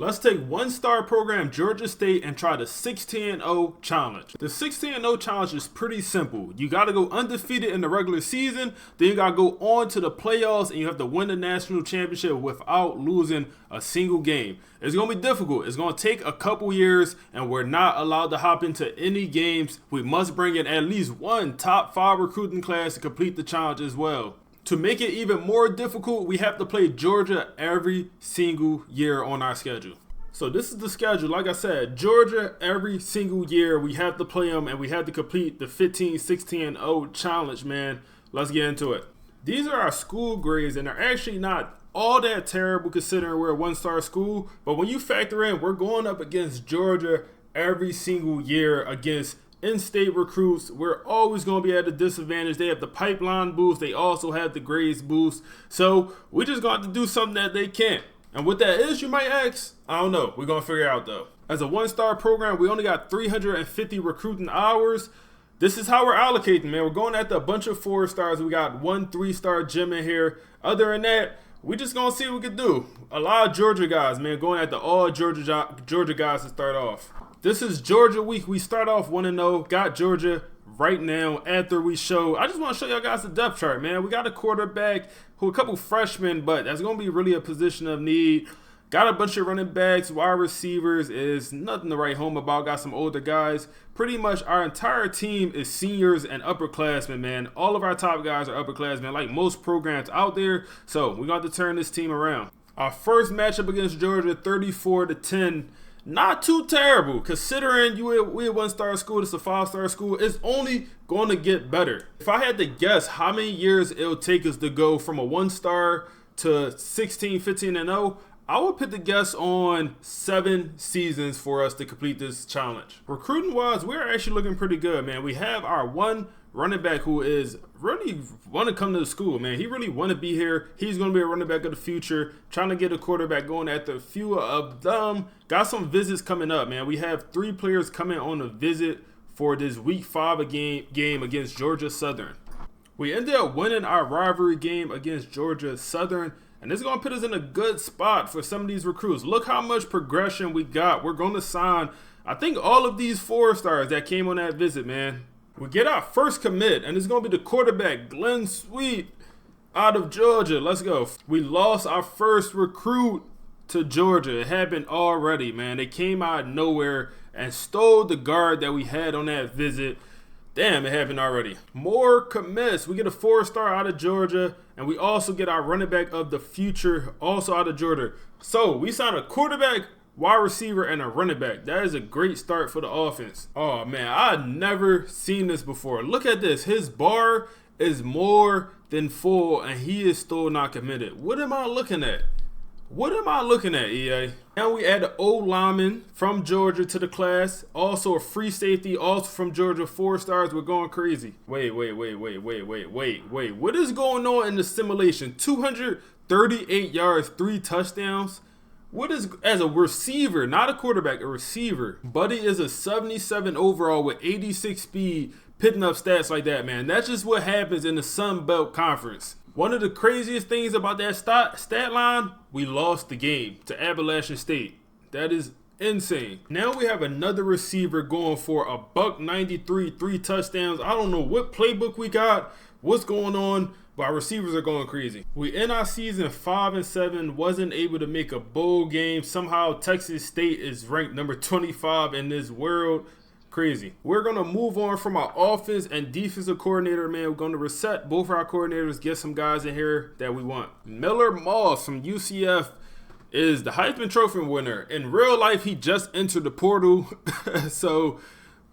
Let's take one-star program Georgia State and try the 16-0 challenge. The 16-0 challenge is pretty simple. You got to go undefeated in the regular season, then you got to go on to the playoffs, and you have to win the national championship without losing a single game. It's going to be difficult. It's going to take a couple years, and we're not allowed to hop into any games. We must bring in at least one top 5 recruiting class to complete the challenge as well. To make it even more difficult, we have to play Georgia every single year on our schedule. So this is the schedule. Like I said, Georgia every single year we have to play them, and we have to complete the 15-16-0 challenge, man. Let's get into it. These are our school grades, and they're actually not all that terrible considering we're a one-star school. But when you factor in, we're going up against Georgia every single year against in-state recruits. We're always going to be at a disadvantage. They have the pipeline boost. They also have the grades boost. So we just going to have to do something that they can't. And what that is, you might ask, I don't know. We're going to figure it out, though. As a one-star program, we only got 350 recruiting hours. This is how we're allocating, man. We're going after a bunch of 4-stars. We got 1 3-star gem in here. Other than that, we just going to see what we can do. A lot of Georgia guys, man, going after all Georgia guys to start off. This is Georgia week. We start off 1-0. Got Georgia right now after we show. I just want to show y'all guys the depth chart, man. We got a quarterback, a couple freshmen, but that's going to be really a position of need. Got a bunch of running backs, wide receivers is nothing to write home about. Got some older guys. Pretty much our entire team is seniors and upperclassmen, man. All of our top guys are upperclassmen, like most programs out there. So we're going to turn this team around. Our first matchup against Georgia, 34-10. Not too terrible, considering we a one-star school, it's a 5-star school. It's only going to get better. If I had to guess how many years it'll take us to go from a 1-star to 16, 15-0, I would put the guess on 7 seasons for us to complete this challenge. Recruiting-wise, we're actually looking pretty good, man. We have our one running back who is really want to come to the school, man. He really want to be here. He's going to be a running back of the future, trying to get a quarterback going after a few of them. Got some visits coming up, man. We have 3 players coming on a visit for this week 5 game against Georgia Southern. We ended up winning our rivalry game against Georgia Southern, and this is going to put us in a good spot for some of these recruits. Look how much progression we got. We're going to sign, I think, all of these 4-stars that came on that visit, man. We get our first commit, and it's going to be the quarterback, Glenn Sweet, out of Georgia. Let's go. We lost our first recruit to Georgia. It happened already, man. They came out of nowhere and stole the guard that we had on that visit. Damn, it happened already. More commits. We get a 4-star out of Georgia, and we also get our running back of the future also out of Georgia. So we signed a quarterback, wide receiver, and a running back. That is a great start for the offense. Oh, man, I've never seen this before. Look at this. His bar is more than full, and he is still not committed. What am I looking at? What am I looking at, EA? Now we add an old lineman from Georgia to the class. Also a free safety, also from Georgia, 4-stars. We're going crazy. Wait. What is going on in the simulation? 238 yards, 3 touchdowns. What is, as a receiver, not a quarterback, a receiver. Buddy is a 77 overall with 86 speed, picking up stats like that, man. That's just what happens in the Sun Belt Conference. One of the craziest things about that stat line, we lost the game to Appalachian State. That is insane. Now we have another receiver going for a $193, 3 touchdowns. I don't know what playbook we got, what's going on, but our receivers are going crazy. We end our season 5-7, wasn't able to make a bowl game. Somehow Texas State is ranked number 25 in this world. Crazy. We're going to move on from our offense and defensive coordinator, man. We're going to reset both our coordinators, get some guys in here that we want. Miller Moss from UCF is the Heisman Trophy winner. In real life, he just entered the portal.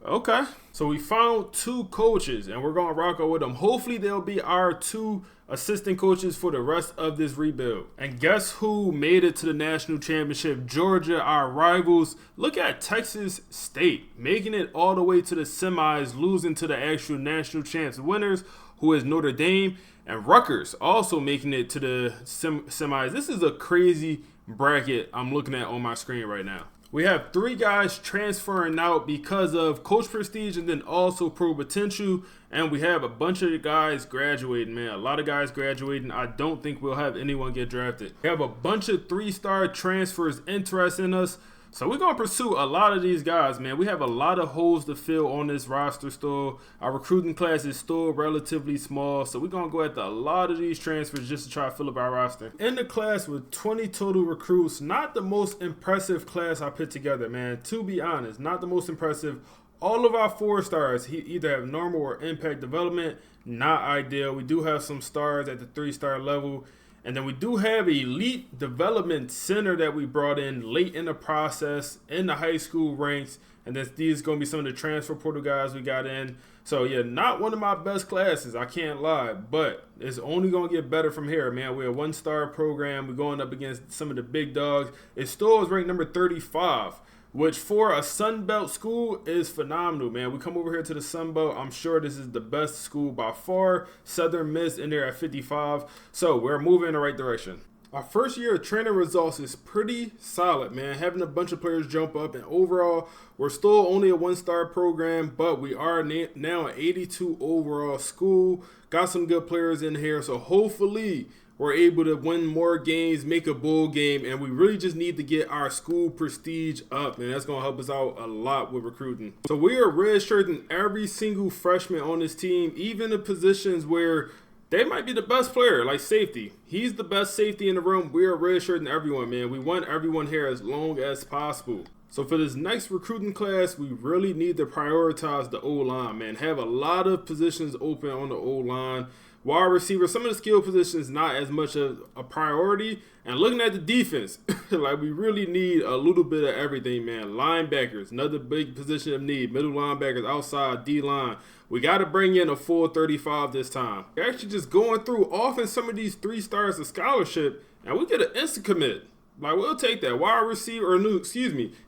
Okay. So we found 2 coaches, and we're going to rock out with them. Hopefully, they'll be our 2 assistant coaches for the rest of this rebuild. And guess who made it to the national championship? Georgia, our rivals. Look at Texas State making it all the way to the semis, losing to the actual national champs winners, who is Notre Dame. And Rutgers also making it to the semis. This is a crazy bracket I'm looking at on my screen right now. We have 3 guys transferring out because of coach prestige and then also pro potential. And we have a bunch of guys graduating, man. A lot of guys graduating. I don't think we'll have anyone get drafted. We have a bunch of 3-star transfers interested in us. So we're going to pursue a lot of these guys, man. We have a lot of holes to fill on this roster still. Our recruiting class is still relatively small. So we're going to go after a lot of these transfers just to try to fill up our roster. In the class with 20 total recruits, not the most impressive class I put together, man. To be honest, not the most impressive. All of our 4 stars either have normal or impact development. Not ideal. We do have some stars at the 3-star level. And then we do have elite development center that we brought in late in the process in the high school ranks. And then these are going to be some of the transfer portal guys we got in. So, yeah, not one of my best classes, I can't lie. But it's only going to get better from here, man. We're a 1-star program. We're going up against some of the big dogs. It still is ranked number 35. Which for a Sun Belt school is phenomenal, man. We come over here to the Sun Belt. I'm sure this is the best school by far. Southern Miss in there at 55. So we're moving in the right direction. Our first year of training results is pretty solid, man. Having a bunch of players jump up, and overall, we're still only a 1-star program, but we are now an 82 overall school. Got some good players in here, so hopefully we're able to win more games, make a bowl game, and we really just need to get our school prestige up, and that's going to help us out a lot with recruiting. So we are redshirting every single freshman on this team, even the positions where they might be the best player, like safety. He's the best safety in the room. We are redshirting everyone, man. We want everyone here as long as possible. So for this next recruiting class, we really need to prioritize the O-line, man. Have a lot of positions open on the O-line. Wide receiver, some of the skill positions not as much of a priority. And looking at the defense, like we really need a little bit of everything, man. Linebackers, another big position of need. Middle linebackers, outside, D-line. We got to bring in a full 35 this time. We're actually just going through offering some of these 3 stars of scholarship, and we get an instant commit. Like, we'll take that. Wide receiver,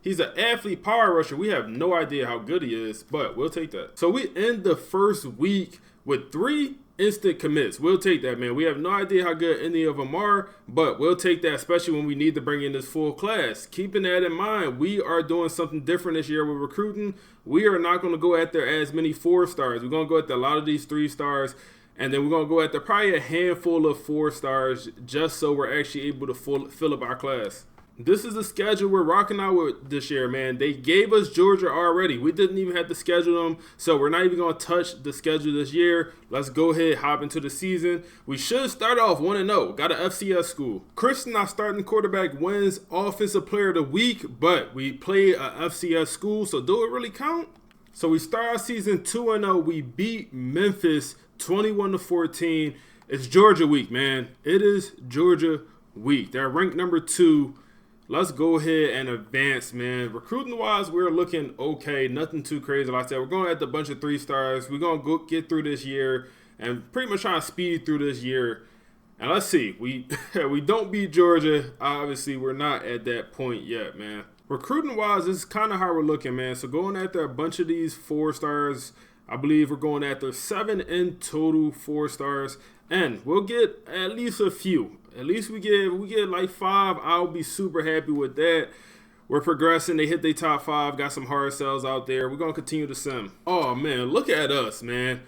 he's an athlete power rusher. We have no idea how good he is, but we'll take that. So we end the first week with 3 instant commits. We'll take that, man. We have no idea how good any of them are, but we'll take that, especially when we need to bring in this full class. Keeping that in mind, we are doing something different this year with recruiting. We are not going to go after as many 4 stars. We're going to go after a lot of these 3 stars, and then we're going to go after probably a handful of 4 stars just so we're actually able to fill up our class. This is the schedule we're rocking out with this year, man. They gave us Georgia already. We didn't even have to schedule them, so we're not even going to touch the schedule this year. Let's go ahead, hop into the season. We should start off 1-0. Got an FCS school. Christian, our starting quarterback, wins Offensive Player of the Week, but we play a FCS school, so do it really count? So we start our season 2-0. We beat Memphis 21-14. It's Georgia week, man. It is Georgia week. They're ranked number 2. Let's go ahead and advance, man. Recruiting-wise, we're looking okay. Nothing too crazy. Like I said, we're going at a bunch of 3 stars. We're going to go get through this year and pretty much try to speed through this year. And let's see. We don't beat Georgia. Obviously, we're not at that point yet, man. Recruiting-wise, this is kind of how we're looking, man. So going after a bunch of these 4 stars. I believe we're going after 7 in total 4 stars. And we'll get at least a few. At least we get like 5. I'll be super happy with that. We're progressing. They hit their top 5. Got some hard sells out there. We're going to continue to sim. Oh, man. Look at us, man.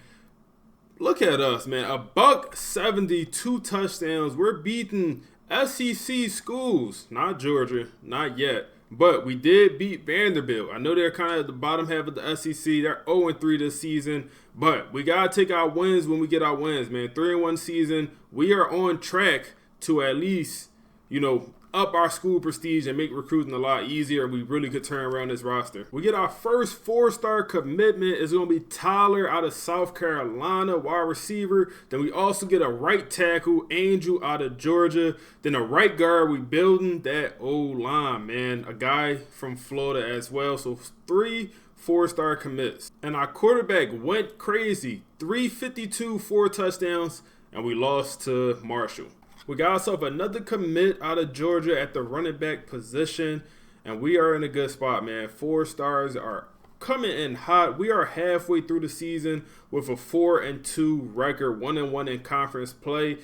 Look at us, man. $170, 2 touchdowns. We're beating SEC schools. Not Georgia. Not yet. But we did beat Vanderbilt. I know they're kind of at the bottom half of the SEC. They're 0-3 this season. But we got to take our wins when we get our wins, man. 3-1 season. We are on track to at least, up our school prestige and make recruiting a lot easier. We really could turn around this roster. We get our first 4-star commitment. It's going to be Tyler out of South Carolina, wide receiver. Then we also get a right tackle, Angel out of Georgia. Then a right guard. We building that O-line, man. A guy from Florida as well. So 3 4-star commits. And our quarterback went crazy. 352, 4 touchdowns, and we lost to Marshall. We got ourselves another commit out of Georgia at the running back position, and we are in a good spot, man. 4 stars are coming in hot. We are halfway through the season with a 4-2 record, 1-1 in conference play.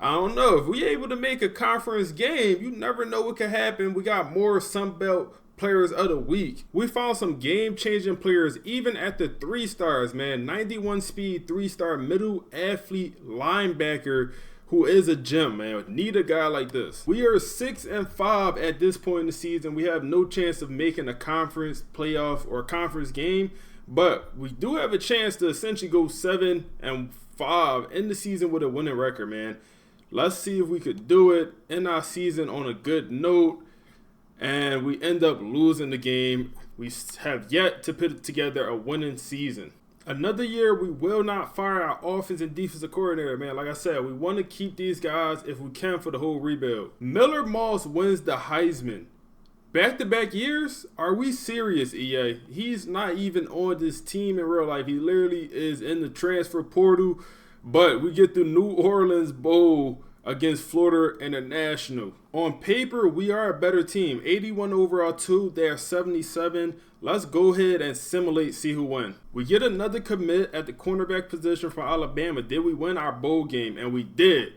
I don't know. If we able to make a conference game, you never know what could happen. We got more Sun Belt players of the week. We found some game-changing players even at the 3 stars, man. 91 speed, 3-star middle athlete linebacker who is a gem, man. Need a guy like this. We are 6-5 at this point in the season. We have no chance of making a conference playoff or conference game, but we do have a chance to essentially go 7-5 in the season with a winning record, man. Let's see if we could do it in our season on a good note, and we end up losing the game. We have yet to put together a winning season. Another year, we will not fire our offense and defensive coordinator, man. Like I said, we want to keep these guys if we can for the whole rebuild. Miller Moss wins the Heisman. Back-to-back years? Are we serious, EA? He's not even on this team in real life. He literally is in the transfer portal, but we get the New Orleans Bowl against Florida International. On paper, we are a better team. 81 overall, 2. They are 77. Let's go ahead and simulate, see who won. We get another commit at the cornerback position from Alabama. Did we win our bowl game? And we did.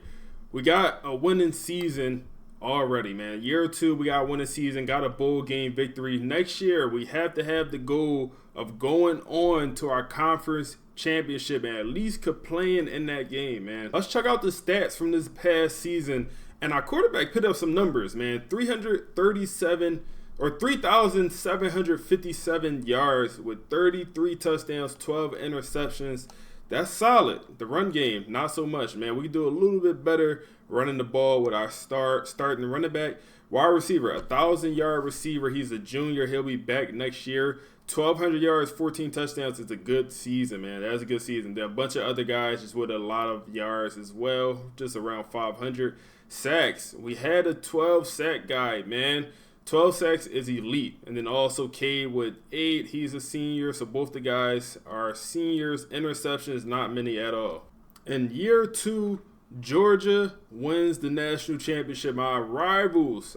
We got a winning season already, man. Year 2, we got a winning season, got a bowl game victory. Next year, we have to have the goal of going on to our conference championship and at least playing in that game, man. Let's check out the stats from this past season. And our quarterback put up some numbers, man. 3,757 yards with 33 touchdowns, 12 interceptions. That's solid. The run game, not so much, man. We can do a little bit better running the ball with our starting running back. Wide receiver, 1,000-yard receiver. He's a junior. He'll be back next year. 1,200 yards, 14 touchdowns. It's a good season, man. That's a good season. There are a bunch of other guys just with a lot of yards as well, just around 500. Sacks. We had a 12-sack guy, man. 12 sacks is elite. And then also Cade with 8. He's a senior, so both the guys are seniors. Interceptions, not many at all. In year 2, Georgia wins the national championship. Our rivals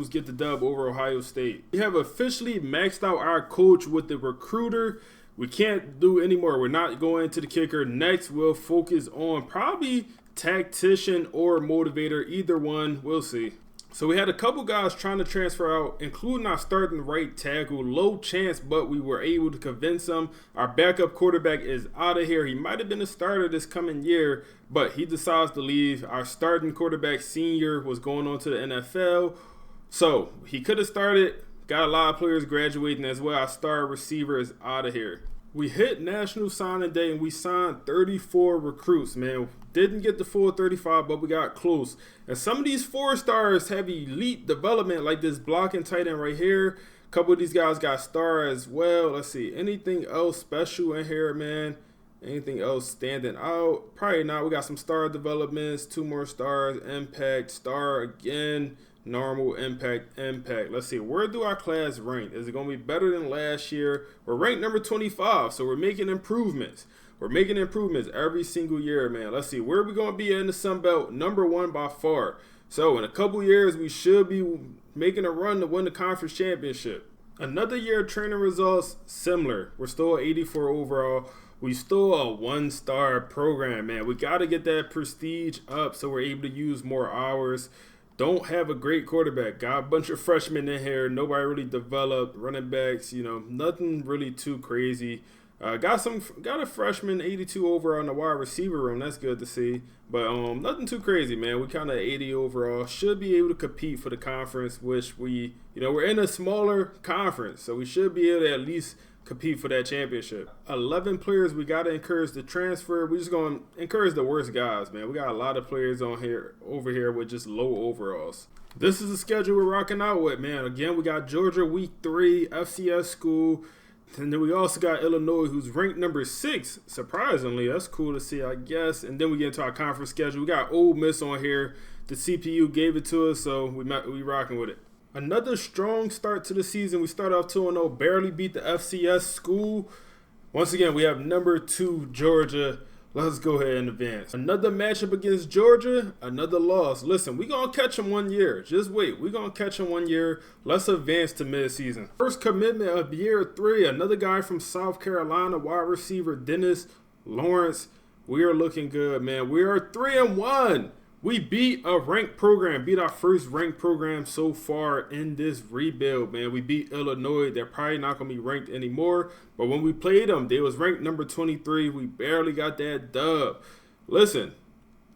get the dub over Ohio State. We have officially maxed out our coach with the recruiter. We can't do anymore. We're not going to the kicker. Next, we'll focus on probably tactician or motivator. Either one, we'll see. So we had a couple guys trying to transfer out, including our starting right tackle. Low chance, but we were able to convince him. Our backup quarterback is out of here. He might have been a starter this coming year, but he decides to leave. Our starting quarterback senior was going on to the NFL. So he could have started. Got a lot of players graduating as well. Our star receiver is out of here. We hit National Signing Day and we signed 34 recruits, man. Didn't get the full 35, but we got close. And some of these 4-stars have elite development, like this blocking tight end right here. A couple of these guys got star as well. Let's see. Anything else special in here, man? Anything else standing out? Probably not. We got some star developments, 2 more stars, impact, star again, normal, impact. Let's see. Where do our class rank? Is it going to be better than last year? We're ranked number 25, so we're making improvements. We're making improvements every single year, man. Let's see. Where are we going to be in the Sun Belt? Number 1 by far. So in a couple years, we should be making a run to win the conference championship. Another year of training results, similar. We're still 84 overall. We still a 1-star program, man. We got to get that prestige up so we're able to use more hours. Don't have a great quarterback. Got a bunch of freshmen in here. Nobody really developed. Running backs, nothing really too crazy. Got a freshman 82 overall in the wide receiver room. That's good to see. But nothing too crazy, man. We kind of 80 overall. Should be able to compete for the conference, which we're in a smaller conference, so we should be able to at least compete for that championship. 11 players we got to encourage to transfer. We're just going to encourage the worst guys, man. We got a lot of players over here with just low overalls. This is the schedule we're rocking out with, man. Again, we got Georgia week 3, FCS school. And then we also got Illinois, who's ranked number 6. Surprisingly, that's cool to see, I guess. And then we get into our conference schedule. We got Ole Miss on here. The CPU gave it to us, so we rocking with it. Another strong start to the season. We start off 2-0, barely beat the FCS school. Once again, we have number 2 Georgia. Let's go ahead and advance. Another matchup against Georgia, another loss. Listen, we're going to catch them 1 year. Just wait. We're going to catch them 1 year. Let's advance to midseason. First commitment of year 3, another guy from South Carolina, wide receiver Dennis Lawrence. We are looking good, man. We are 3-1. We beat a ranked program, beat our first ranked program so far in this rebuild, man. We beat Illinois. They're probably not going to be ranked anymore. But when we played them, they was ranked number 23. We barely got that dub. Listen,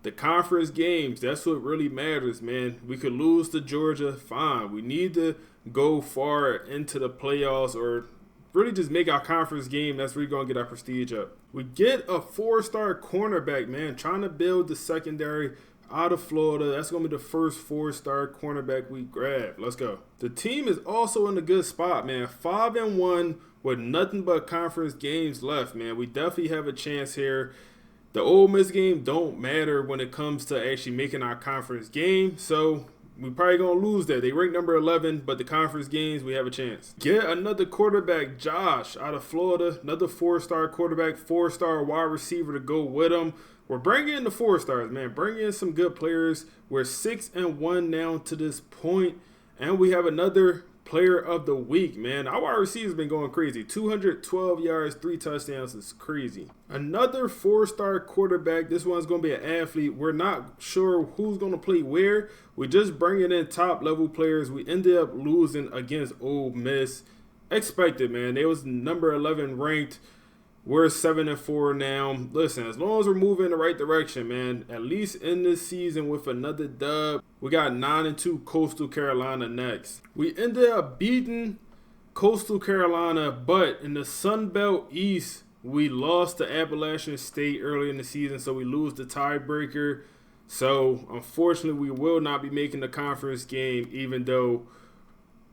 the conference games, that's what really matters, man. We could lose to Georgia, fine. We need to go far into the playoffs or really just make our conference game. That's really going to get our prestige up. We get a 4-star cornerback, man, trying to build the secondary out of Florida. That's going to be the first 4-star cornerback we grab. Let's go. The team is also in a good spot, man. 5-1 with nothing but conference games left, man. We definitely have a chance here. The Ole Miss game don't matter when it comes to actually making our conference game, so we probably going to lose that. They rank number 11, but the conference games, we have a chance. Get another quarterback, Josh, out of Florida. Another 4-star quarterback, 4-star wide receiver to go with him. We're bringing in the 4-stars, man. Bring in some good players. We're 6-1 now to this point, and we have another player of the week, man. Our wide receiver's been going crazy. 212 yards, 3 touchdowns is crazy. Another 4-star quarterback. This one's going to be an athlete. We're not sure who's going to play where. We're just bringing in top-level players. We ended up losing against Ole Miss. Expected, man. They was number 11 ranked. We're 7-4 now. Listen, as long as we're moving in the right direction, man, at least in this season with another dub, we got 9-2 Coastal Carolina next. We ended up beating Coastal Carolina, but in the Sun Belt East, we lost to Appalachian State early in the season, so we lose the tiebreaker. So, unfortunately, we will not be making the conference game, even though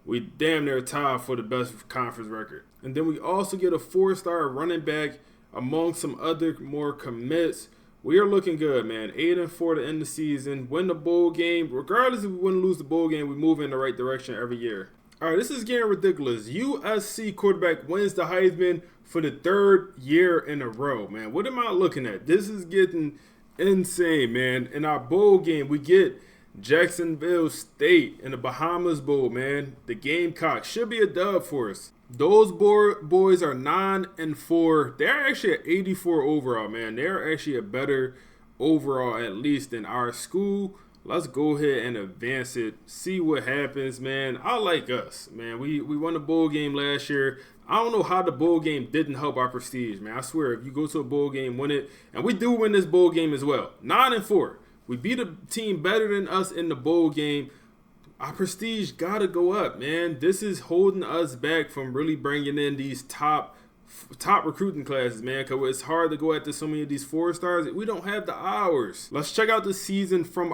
we damn near tied for the best conference record. And then we also get a 4-star running back among some other more commits. We are looking good, man. 8-4 to end the season. Win the bowl game. Regardless if we win or lose the bowl game, we move in the right direction every year. All right, this is getting ridiculous. USC quarterback wins the Heisman for the 3rd year in a row, man. What am I looking at? This is getting insane, man. In our bowl game, we get Jacksonville State in the Bahamas Bowl, man. The Gamecocks should be a dub for us. Those boys are 9-4. They're actually at 84 overall, man. They're actually a better overall, at least, than our school. Let's go ahead and advance it. See what happens, man. I like us, man. We won the bowl game last year. I don't know how the bowl game didn't help our prestige, man. I swear, if you go to a bowl game, win it. And we do win this bowl game as well. 9-4. We beat a team better than us in the bowl game. Our prestige got to go up, man. This is holding us back from really bringing in these top recruiting classes, man, because it's hard to go after so many of these 4-stars. We don't have the hours. Let's check out the season from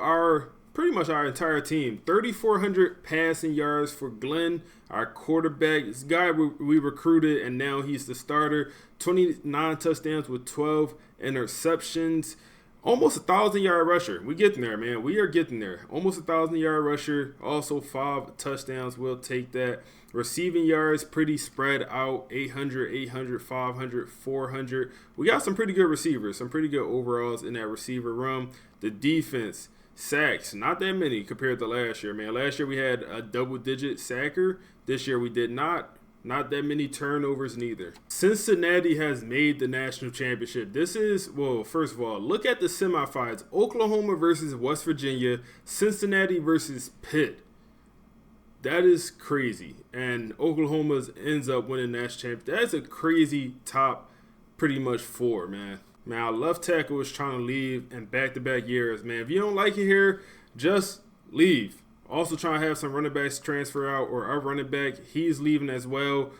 pretty much our entire team. 3,400 passing yards for Glenn, our quarterback. This guy we recruited, and now he's the starter. 29 touchdowns with 12 interceptions. Almost 1,000-yard rusher. We getting there, man. We are getting there. Almost 1,000-yard rusher. Also 5 touchdowns. We'll take that. Receiving yards pretty spread out. 800, 800, 500, 400. We got some pretty good receivers. Some pretty good overalls in that receiver room. The defense, sacks, not that many compared to last year, man. Last year we had a double-digit sacker. This year we did not. Not that many turnovers neither. Cincinnati has made the national championship. This is, well, first of all, look at the semifinals. Oklahoma versus West Virginia. Cincinnati versus Pitt. That is crazy. And Oklahoma ends up winning the national championship. That's a crazy top pretty much 4, man. Man, our left tackle was trying to leave in back-to-back years, man. If you don't like it here, just leave. Also trying to have some running backs transfer out, or our running back, he's leaving as well.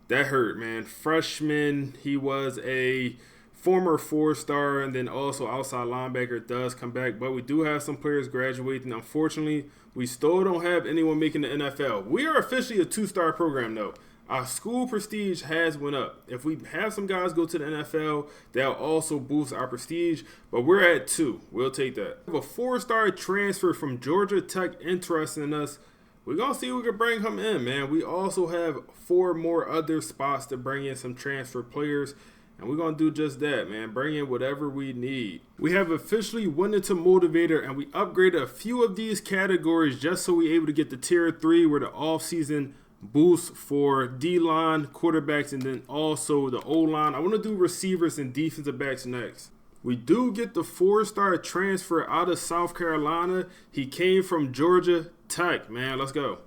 That hurt, man. Freshman, he was a former 4-star, and then also outside linebacker does come back. But we do have some players graduating. Unfortunately, we still don't have anyone making the NFL. We are officially a 2-star program, though. Our school prestige has went up. If we have some guys go to the NFL, that'll also boost our prestige. But we're at 2. We'll take that. We have a 4-star transfer from Georgia Tech interested in us. We're going to see if we can bring him in, man. We also have 4 more other spots to bring in some transfer players. And we're going to do just that, man. Bring in whatever we need. We have officially went into Motivator, and we upgraded a few of these categories just so we're able to get the Tier 3, where the off-season boost for D-line, quarterbacks, and then also the O-line. I want to do receivers and defensive backs next. We do get the 4-star transfer out of South Carolina. He came from Georgia Tech, man. Let's go.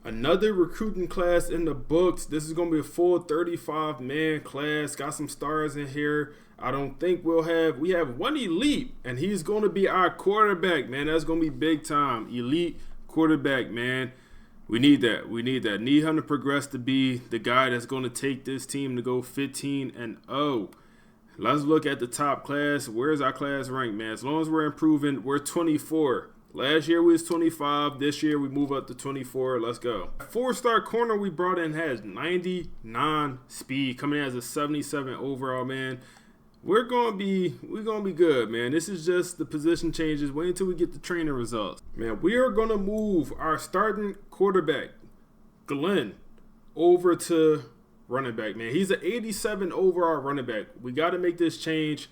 Another recruiting class in the books. This is going to be a full 35-man class. Got some stars in here. I don't think we have one elite, and he's going to be our quarterback, man. That's going to be big time. Elite quarterback, man. We need that. Need him to progress to be the guy that's going to take this team to go 15-0. Let's look at the top class. Where's our class ranked, man? As long as we're improving, we're 24. Last year we was 25. This year we move up to 24. Let's go. 4-star corner we brought in has 99 speed, coming in as a 77 overall, man. We're gonna be good, man. This is just the position changes. Wait until we get the training results, man. We are gonna move our starting quarterback, Glenn, over to running back, man. He's an 87 overall running back. We got to make this change.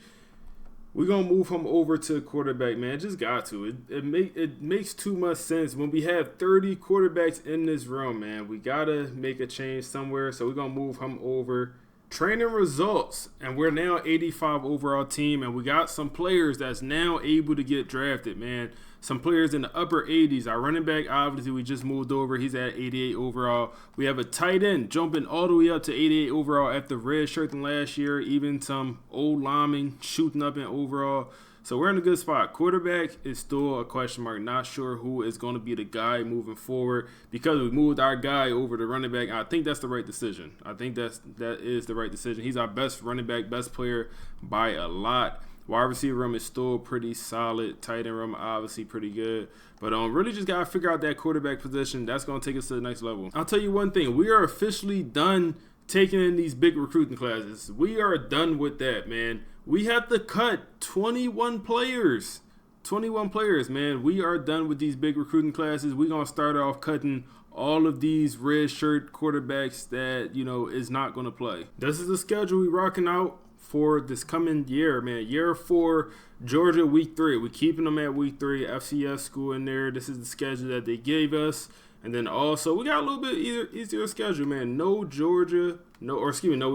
We're going to move him over to quarterback, man. Just got to. It makes too much sense. When we have 30 quarterbacks in this room, man, we got to make a change somewhere. So we're going to move him over. Training results, and we're now 85 overall team, and we got some players that's now able to get drafted, man. Some players in the upper 80s. Our running back, obviously, we just moved over. He's at 88 overall. We have a tight end jumping all the way up to 88 overall after redshirting last year. Even some old linemen shooting up in overall. So we're in a good spot. Quarterback is still a question mark. Not sure who is going to be the guy moving forward because we moved our guy over to running back. I think that's the right decision. I think that is the right decision. He's our best running back, best player by a lot. Wide receiver room is still pretty solid. Tight end room obviously pretty good. But really just got to figure out that quarterback position. That's going to take us to the next level. I'll tell you one thing. We are officially done taking in these big recruiting classes. We are done with that, man. We have to cut 21 players. 21 players, man. We are done with these big recruiting classes. We're going to start off cutting all of these red shirt quarterbacks that, is not going to play. This is the schedule we rocking out for this coming year, man. Year 4, Georgia, week 3. We're keeping them at week 3. FCS school in there. This is the schedule that they gave us. And then also, we got a little bit easier schedule, man. We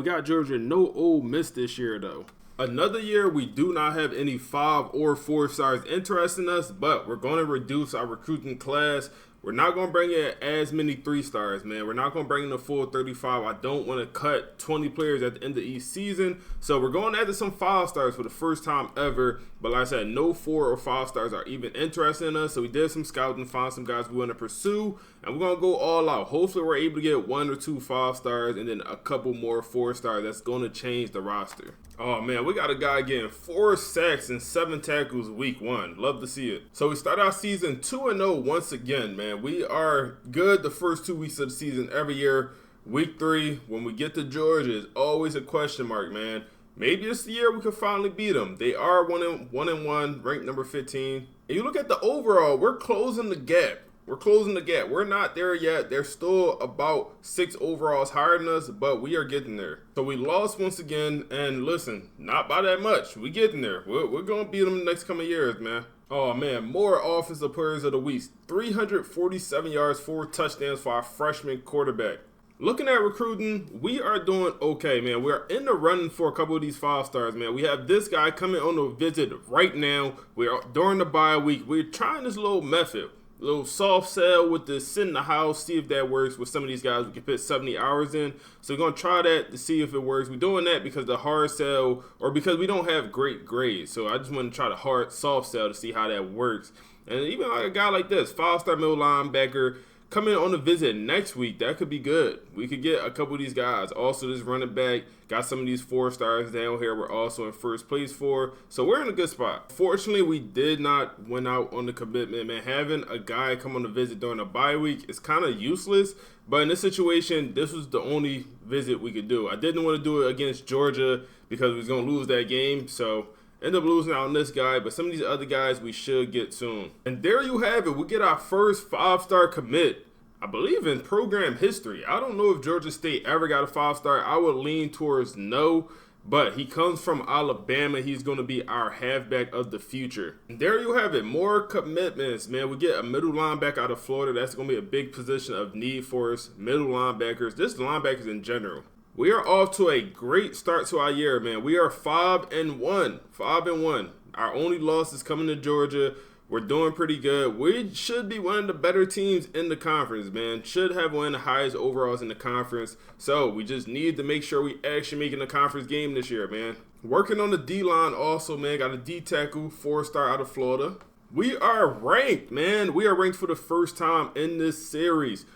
got Georgia, no Ole Miss this year, though. Another year, we do not have any 5 or 4 stars interesting us, but we're going to reduce our recruiting class. We're not going to bring in as many 3 stars, man. We're not going to bring in the full 35. I don't want to cut 20 players at the end of each season. So we're going after some 5 stars for the first time ever. But like I said, no 4 or 5 stars are even interested in us. So we did some scouting, found some guys we want to pursue, and we're going to go all out. Hopefully we're able to get 1 or 2 5 stars and then a couple more 4 stars. That's going to change the roster. Oh, man, we got a guy getting 4 sacks and 7 tackles week 1. Love to see it. So we start our season 2-0 once again, man. We are good the first 2 weeks of the season every year. Week 3, when we get to Georgia, is always a question mark, man. Maybe this year we could finally beat them. They are 1-1, ranked number 15. And you look at the overall, we're closing the gap. We're not there yet. They're still about 6 overalls higher than us, but we are getting there. So we lost once again, and listen, not by that much. We getting there. We're going to beat them the next coming years, man. Oh, man, more offensive players of the week. 347 yards, 4 touchdowns for our freshman quarterback. Looking at recruiting, we are doing okay, man. We're in the running for a couple of these 5 stars, man. We have this guy coming on a visit right now. We're during the bye week. We're trying this little method. A little soft sell with the sit in the house, see if that works with some of these guys. We can put 70 hours in. So we're going to try that to see if it works. We're doing that because the hard sell or because we don't have great grades. So I just want to try the soft sell to see how that works. And even like a guy like this, 5-star middle linebacker, coming on a visit next week, that could be good. We could get a couple of these guys. Also, this running back got some of these 4 stars down here. We're also in first place for. So we're in a good spot. Fortunately, we did not win out on the commitment, man. Having a guy come on a visit during a bye week is kind of useless. But in this situation, this was the only visit we could do. I didn't want to do it against Georgia because we was going to lose that game. So end up losing out on this guy, but some of these other guys we should get soon. And there you have it. We get our first 5-star commit, I believe, in program history. I don't know if Georgia State ever got a 5-star. I would lean towards no, but he comes from Alabama. He's going to be our halfback of the future. And there you have it. More commitments, man. We get a middle linebacker out of Florida. That's going to be a big position of need for us. Middle linebackers, just linebackers in general. We are off to a great start to our year, man. We are 5-1. 5-1. Our only loss is coming to Georgia. We're doing pretty good. We should be one of the better teams in the conference, man. Should have one of the highest overalls in the conference. So we just need to make sure we actually making the conference game this year, man. Working on the D-line also, man. Got a D tackle, 4-star out of Florida. We are ranked, man. We are ranked for the first time in this series.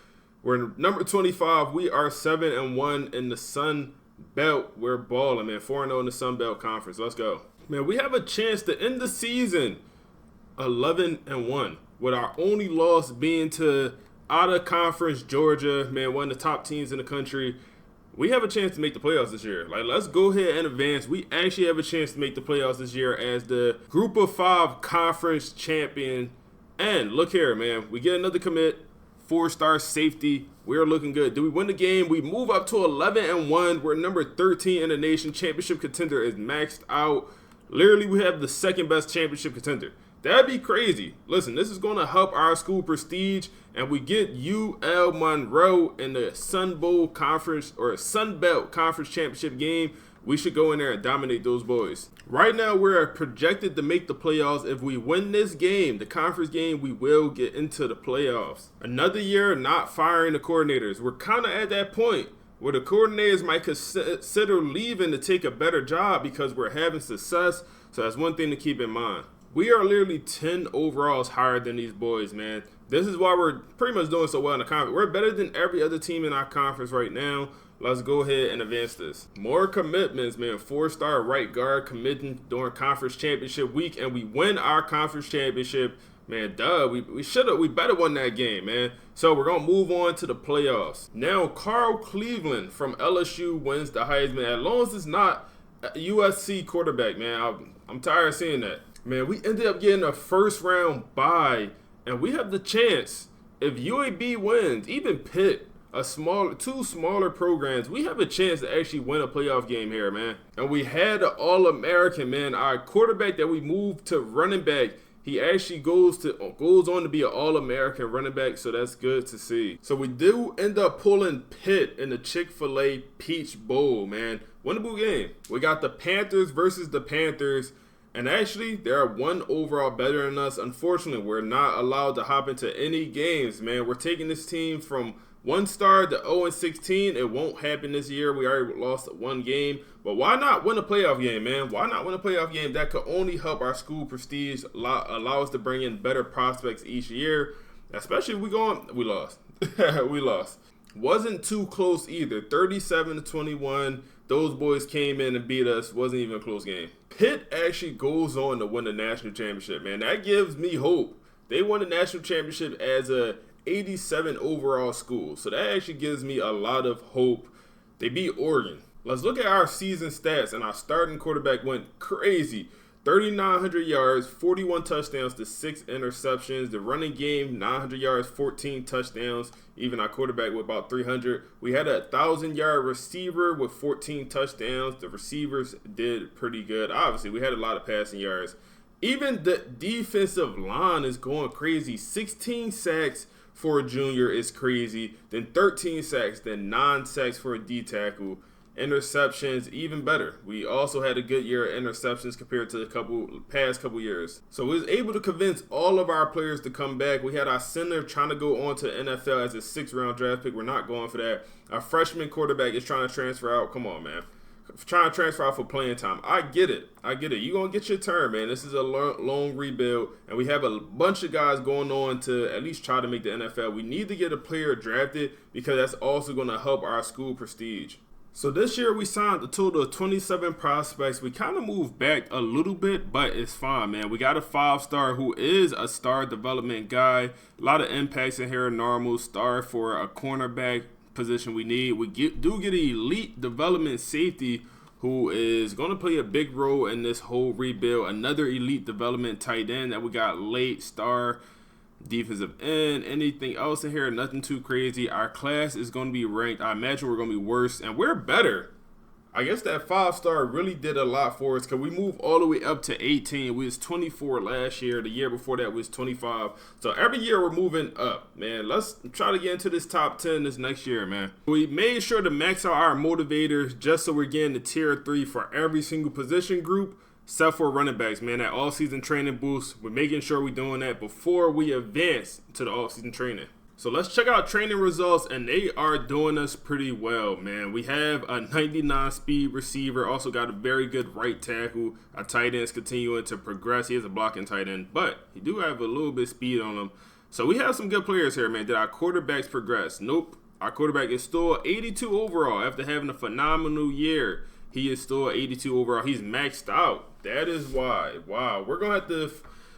We're number 25. We are 7-1 in the Sun Belt. We're balling, man. 4-0 in the Sun Belt Conference. Let's go. Man, we have a chance to end the season 11-1, with our only loss being to out-of-conference Georgia, man, one of the top teams in the country. We have a chance to make the playoffs this year. Like, let's go ahead and advance. We actually have a chance to make the playoffs this year as the Group of 5 conference champion. And look here, man, we get another commit, 4-star safety. We're looking good. Do we win the game? We move up to 11-1. We're number 13 in the nation. Championship contender is maxed out. Literally, we have the second best championship contender. That'd be crazy. Listen, this is going to help our school prestige, and we get UL Monroe in the Sun Bowl Conference or Sun Belt Conference Championship game. We should go in there and dominate those boys. Right now, we're projected to make the playoffs. If we win this game, the conference game, we will get into the playoffs. Another year not firing the coordinators. We're kind of at that point where the coordinators might consider leaving to take a better job because we're having success. So that's one thing to keep in mind. We are literally 10 overalls higher than these boys, man. This is why we're pretty much doing so well in the conference. We're better than every other team in our conference right now. Let's go ahead and advance this. More commitments, man. 4-star right guard committing during conference championship week, and we win our conference championship. Man, duh, we better won that game, man. So we're going to move on to the playoffs. Now, Carl Cleveland from LSU wins the Heisman. As long as it's not a USC quarterback, man. I'm tired of seeing that. Man, we ended up getting a first-round bye, and we have the chance, if UAB wins, even Pitt, two smaller programs, we have a chance to actually win a playoff game here, man. And we had an All-American, man. Our quarterback that we moved to running back, he actually goes on to be an All-American running back, so that's good to see. So we do end up pulling Pitt in the Chick-fil-A Peach Bowl, man. Winnable game. We got the Panthers versus the Panthers. And actually, they're one overall better than us. Unfortunately, we're not allowed to hop into any games, man. We're taking this team from 1-star to 0-16. It won't happen this year. We already lost one game. But why not win a playoff game, man? Why not win a playoff game? That could only help our school prestige, allow us to bring in better prospects each year. Especially if we lost. We lost. Wasn't too close either. 37-21. Those boys came in and beat us. Wasn't even a close game. Pitt actually goes on to win the national championship, man. That gives me hope. They won the national championship as a 87 overall school. So that actually gives me a lot of hope. They beat Oregon. Let's look at our season stats, and our starting quarterback went crazy. 3,900 yards, 41 touchdowns to 6 interceptions. The running game, 900 yards, 14 touchdowns. Even our quarterback with about 300. We had a 1,000-yard receiver with 14 touchdowns. The receivers did pretty good. Obviously, we had a lot of passing yards. Even the defensive line is going crazy. 16 sacks for a junior is crazy. Then 13 sacks, then 9 sacks for a D tackle. Interceptions, even better. We also had a good year of interceptions compared to the past couple years. So we was able to convince all of our players to come back. We had our center trying to go on to NFL as a 6th-round draft pick. We're not going for that. Our freshman quarterback is trying to transfer out. Come on, man. Trying to transfer out for playing time. I get it. You're going to get your turn, man. This is a long rebuild, and we have a bunch of guys going on to at least try to make the NFL. We need to get a player drafted because that's also going to help our school prestige. So this year we signed a total of 27 prospects. We kind of moved back a little bit, but it's fine, man. We got a 5-star who is a star development guy. A lot of impacts in here, normal star for a cornerback position we need. We do get an elite development safety who is going to play a big role in this whole rebuild. Another elite development tight end that we got late, star defensive end. Anything else in here? Nothing too crazy. Our class is going to be ranked. I imagine we're going to be worse, and we're better. I guess that 5-star really did a lot for us because we moved all the way up to 18. We was 24 last year. The year before that was 25. So every year we're moving up, man. Let's try to get into this top 10 this next year, man. We made sure to max out our motivators just so we're getting the tier 3 for every single position group, except for running backs, man. That all-season training boost, we're making sure we're doing that before we advance to the all-season training. So let's check out training results, and they are doing us pretty well, man. We have a 99 speed receiver, also got a very good right tackle. Our tight ends continuing to progress. He is a blocking tight end, but he do have a little bit of speed on him. So we have some good players here, man. Did our quarterbacks progress? Nope. Our quarterback is still 82 overall after having a phenomenal year. He is still 82 overall. He's maxed out. That is why. Wow. We're going to have to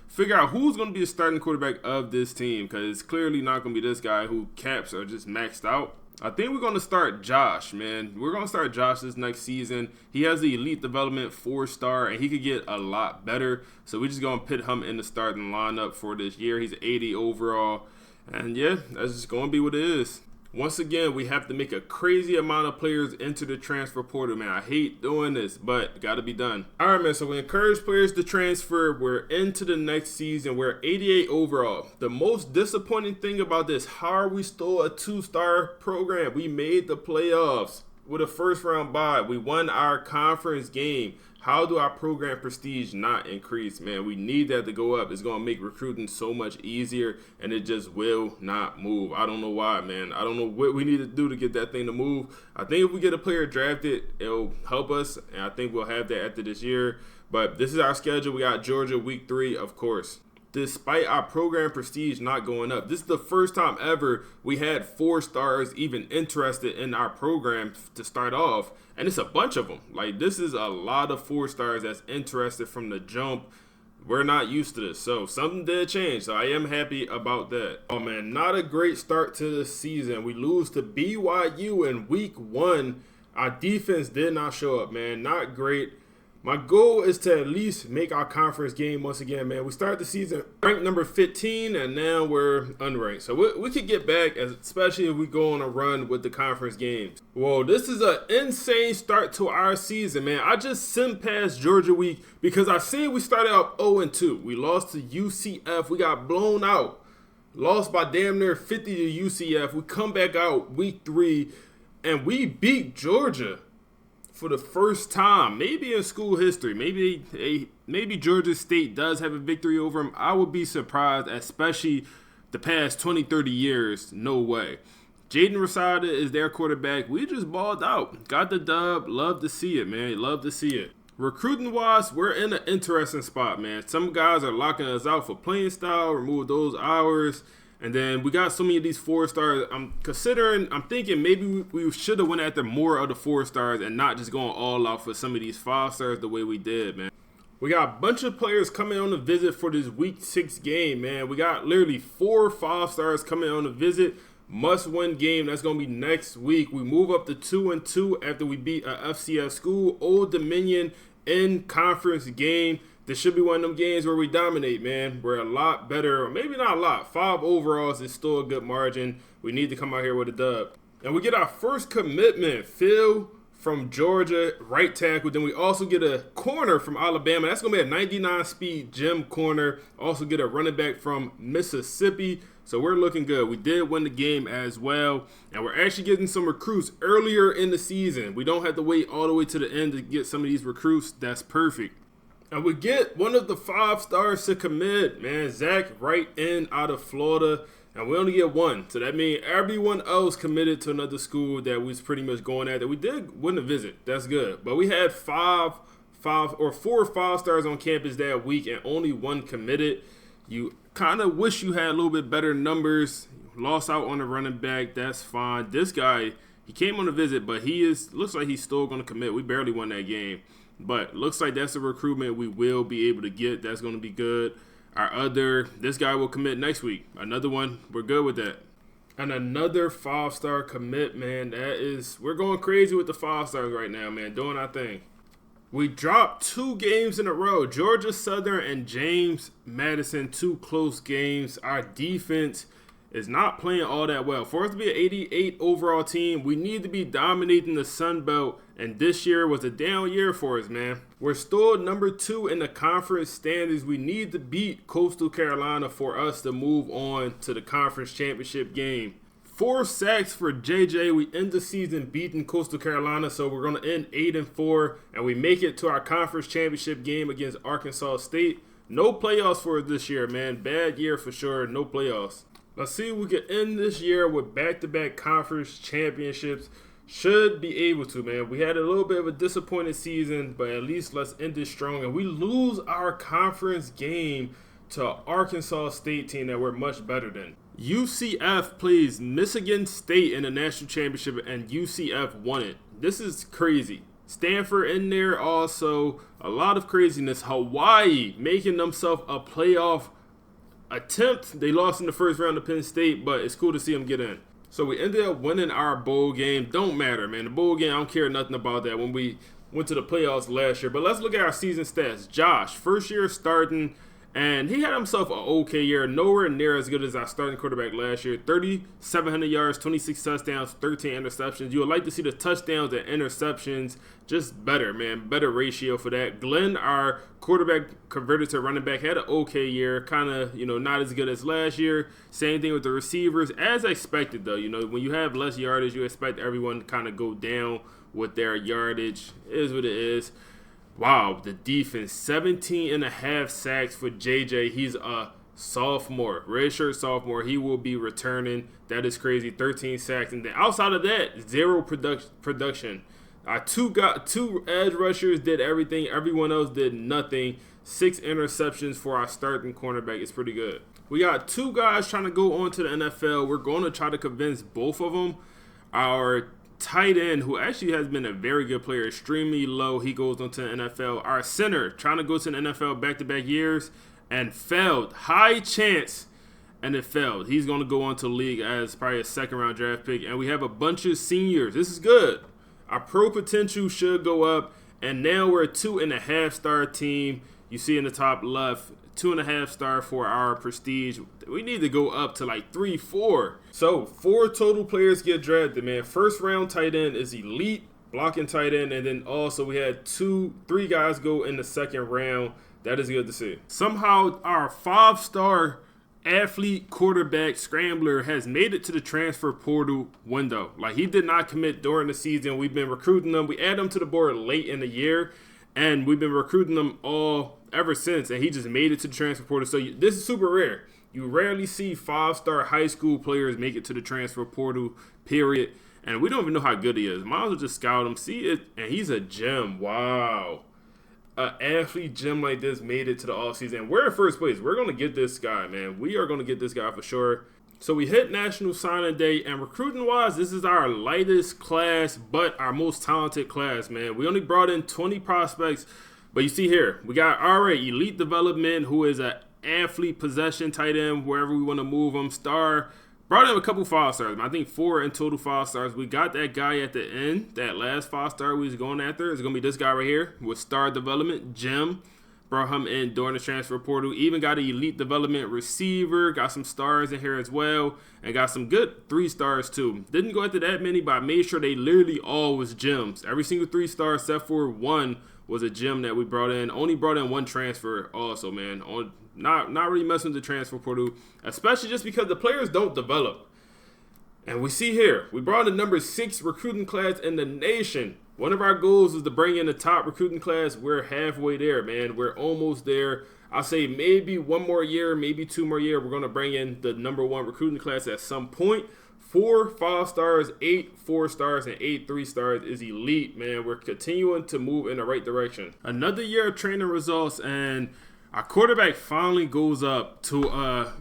figure out who's going to be the starting quarterback of this team, because it's clearly not going to be this guy who caps are just maxed out. I think we're going to start Josh, man. We're going to start Josh this next season. He has the elite development 4-star, and he could get a lot better. So we're just going to put him in the starting lineup for this year. He's 80 overall. And yeah, that's just going to be what it is. Once again, we have to make a crazy amount of players into the transfer portal, man. I hate doing this, but got to be done. All right, man, so we encourage players to transfer. We're into the next season. We're 88 overall. The most disappointing thing about this, how are we still a 2-star program? We made the playoffs with a first-round bye. We won our conference game. How do our program prestige not increase, man? We need that to go up. It's going to make recruiting so much easier, and it just will not move. I don't know why, man. I don't know what we need to do to get that thing to move. I think if we get a player drafted, it'll help us, and I think we'll have that after this year. But this is our schedule. We got Georgia week 3, of course. Despite our program prestige not going up, this is the first time ever we had 4-stars even interested in our program to start off, and it's a bunch of them. Like, this is a lot of 4-stars that's interested from the jump. We're not used to this, so something did change, so I am happy about that. Oh man, not a great start to the season. We lose to BYU in week 1. Our defense did not show up, man. Not great. My goal is to at least make our conference game once again, man. We started the season ranked number 15, and now we're unranked. So we could get back, especially if we go on a run with the conference games. Whoa, this is an insane start to our season, man. I just sim past Georgia week because I seen we started out 0-2. We lost to UCF. We got blown out. Lost by damn near 50 to UCF. We come back out week 3, and we beat Georgia for the first time, maybe in school history. Maybe Georgia State does have a victory over them. I would be surprised, especially the past 20, 30 years. No way. Jaden Rashada is their quarterback. We just balled out. Got the dub. Love to see it, man. Love to see it. Recruiting-wise, we're in an interesting spot, man. Some guys are locking us out for playing style, remove those hours. And then we got so many of these 4-stars. I'm thinking maybe we should have went after more of the 4-stars and not just going all out for some of these 5-stars the way we did, man. We got a bunch of players coming on a visit for this week 6 game, man. We got literally 4 5-stars coming on a visit. Must-win game. That's going to be next week. We move up to 2-2 after we beat a FCS school. Old Dominion in conference game. This should be one of them games where we dominate, man. We're a lot better, or maybe not a lot. 5 overalls is still a good margin. We need to come out here with a dub. And we get our first commitment, Phil from Georgia, right tackle. Then we also get a corner from Alabama. That's going to be a 99 speed gem corner. Also get a running back from Mississippi. So we're looking good. We did win the game as well. And we're actually getting some recruits earlier in the season. We don't have to wait all the way to the end to get some of these recruits. That's perfect. And we get one of the 5-stars to commit, man. Zach right in out of Florida. And we only get one. So that means everyone else committed to another school that was pretty much going at it. We did win the visit. That's good. But we had 4 5-stars on campus that week and only 1 committed. You kind of wish you had a little bit better numbers. Lost out on the running back. That's fine. This guy, he came on a visit, but looks like he's still going to commit. We barely won that game. But looks like that's a recruitment we will be able to get. That's going to be good. This guy will commit next week. Another one. We're good with that. And another 5-star commit, man. We're going crazy with the 5-stars right now, man. Doing our thing. We dropped 2 games in a row. Georgia Southern and James Madison, 2 close games. Our defense is not playing all that well. For us to be an 88 overall team, we need to be dominating the Sun Belt, and this year was a down year for us, man. We're still number 2 in the conference standings. We need to beat Coastal Carolina for us to move on to the conference championship game. 4 sacks for JJ. We end the season beating Coastal Carolina, so we're going to end 8-4, and we make it to our conference championship game against Arkansas State. No playoffs for us this year, man. Bad year for sure. No playoffs. Let's see if we can end this year with back-to-back conference championships. Should be able to, man. We had a little bit of a disappointing season, but at least let's end it strong. And we lose our conference game to an Arkansas State team that we're much better than. UCF plays Michigan State in the national championship, and UCF won it. This is crazy. Stanford in there also. A lot of craziness. Hawaii making themselves a playoff attempt. They lost in the first round to Penn State, but it's cool to see them get in. So we ended up winning our bowl game. Don't matter, man. The bowl game, I don't care nothing about that when we went to the playoffs last year. But let's look at our season stats. Josh, first year starting, and he had himself an okay year. Nowhere near as good as our starting quarterback last year. 3,700 yards, 26 touchdowns, 13 interceptions. You would like to see the touchdowns and interceptions just better, man. Better ratio for that. Glenn, our quarterback converted to running back, had an okay year. Kind of, not as good as last year. Same thing with the receivers. As expected, though. When you have less yardage, you expect everyone to kind of go down with their yardage. It is what it is. Wow, the defense, 17.5 sacks for JJ. He's a sophomore, redshirt sophomore. He will be returning. That is crazy. 13 sacks. And then outside of that, 0 production. Two edge rushers did everything. Everyone else did nothing. 6 interceptions for our starting cornerback. It's pretty good. We got 2 guys trying to go on to the NFL. We're going to try to convince both of them. Our tight end, who actually has been a very good player, extremely low. He goes on to the NFL. Our center, trying to go to the NFL back-to-back years and failed. High chance, and it failed. He's going to go on to the league as probably a second-round draft pick. And we have a bunch of seniors. This is good. Our pro potential should go up. And now we're a 2.5-star team. You see in the top left, 2.5-star for our prestige. We need to go up to like 3, 4. So 4 total players get drafted, man. First round tight end is elite, blocking tight end, and then also we had 3 guys go in the second round. That is good to see. Somehow our 5-star athlete quarterback scrambler has made it to the transfer portal window. Like, he did not commit during the season. We've been recruiting him. We added him to the board late in the year, and we've been recruiting him all ever since, and he just made it to the transfer portal. So this is super rare. You rarely see 5-star high school players make it to the transfer portal, period. And we don't even know how good he is. Might as well just scout him, see it, and he's a gem. Wow. An athlete gem like this made it to the offseason. We're in first place. We're going to get this guy, man. We are going to get this guy for sure. So we hit National Signing Day, and recruiting-wise, this is our lightest class, but our most talented class, man. We only brought in 20 prospects, but you see here, we got our elite development, who is an athlete possession tight end, wherever we want to move him, star. Brought in a couple 5-stars. I think 4 in total 5-stars. We got that guy at the end. That last 5-star we was going after is going to be this guy right here with star development, Jim. Brought him in during the transfer portal. Even got an elite development receiver. Got some stars in here as well. And got some good 3-stars too. Didn't go after that many, but I made sure they literally all was gems. Every single 3-star except for 1 was a gem that we brought in. Only brought in 1 transfer also, man. Not really messing with the transfer portal, especially just because the players don't develop. And we see here, we brought in the number 6 recruiting class in the nation. One of our goals is to bring in the top recruiting class. We're halfway there, man. We're almost there. I'll say maybe 1 more year, maybe 2 more years. We're going to bring in the number 1 recruiting class at some point. 4 5-stars, 8 4-stars, and 8 3-stars is elite, man. We're continuing to move in the right direction. Another year of training results, and our quarterback finally goes up to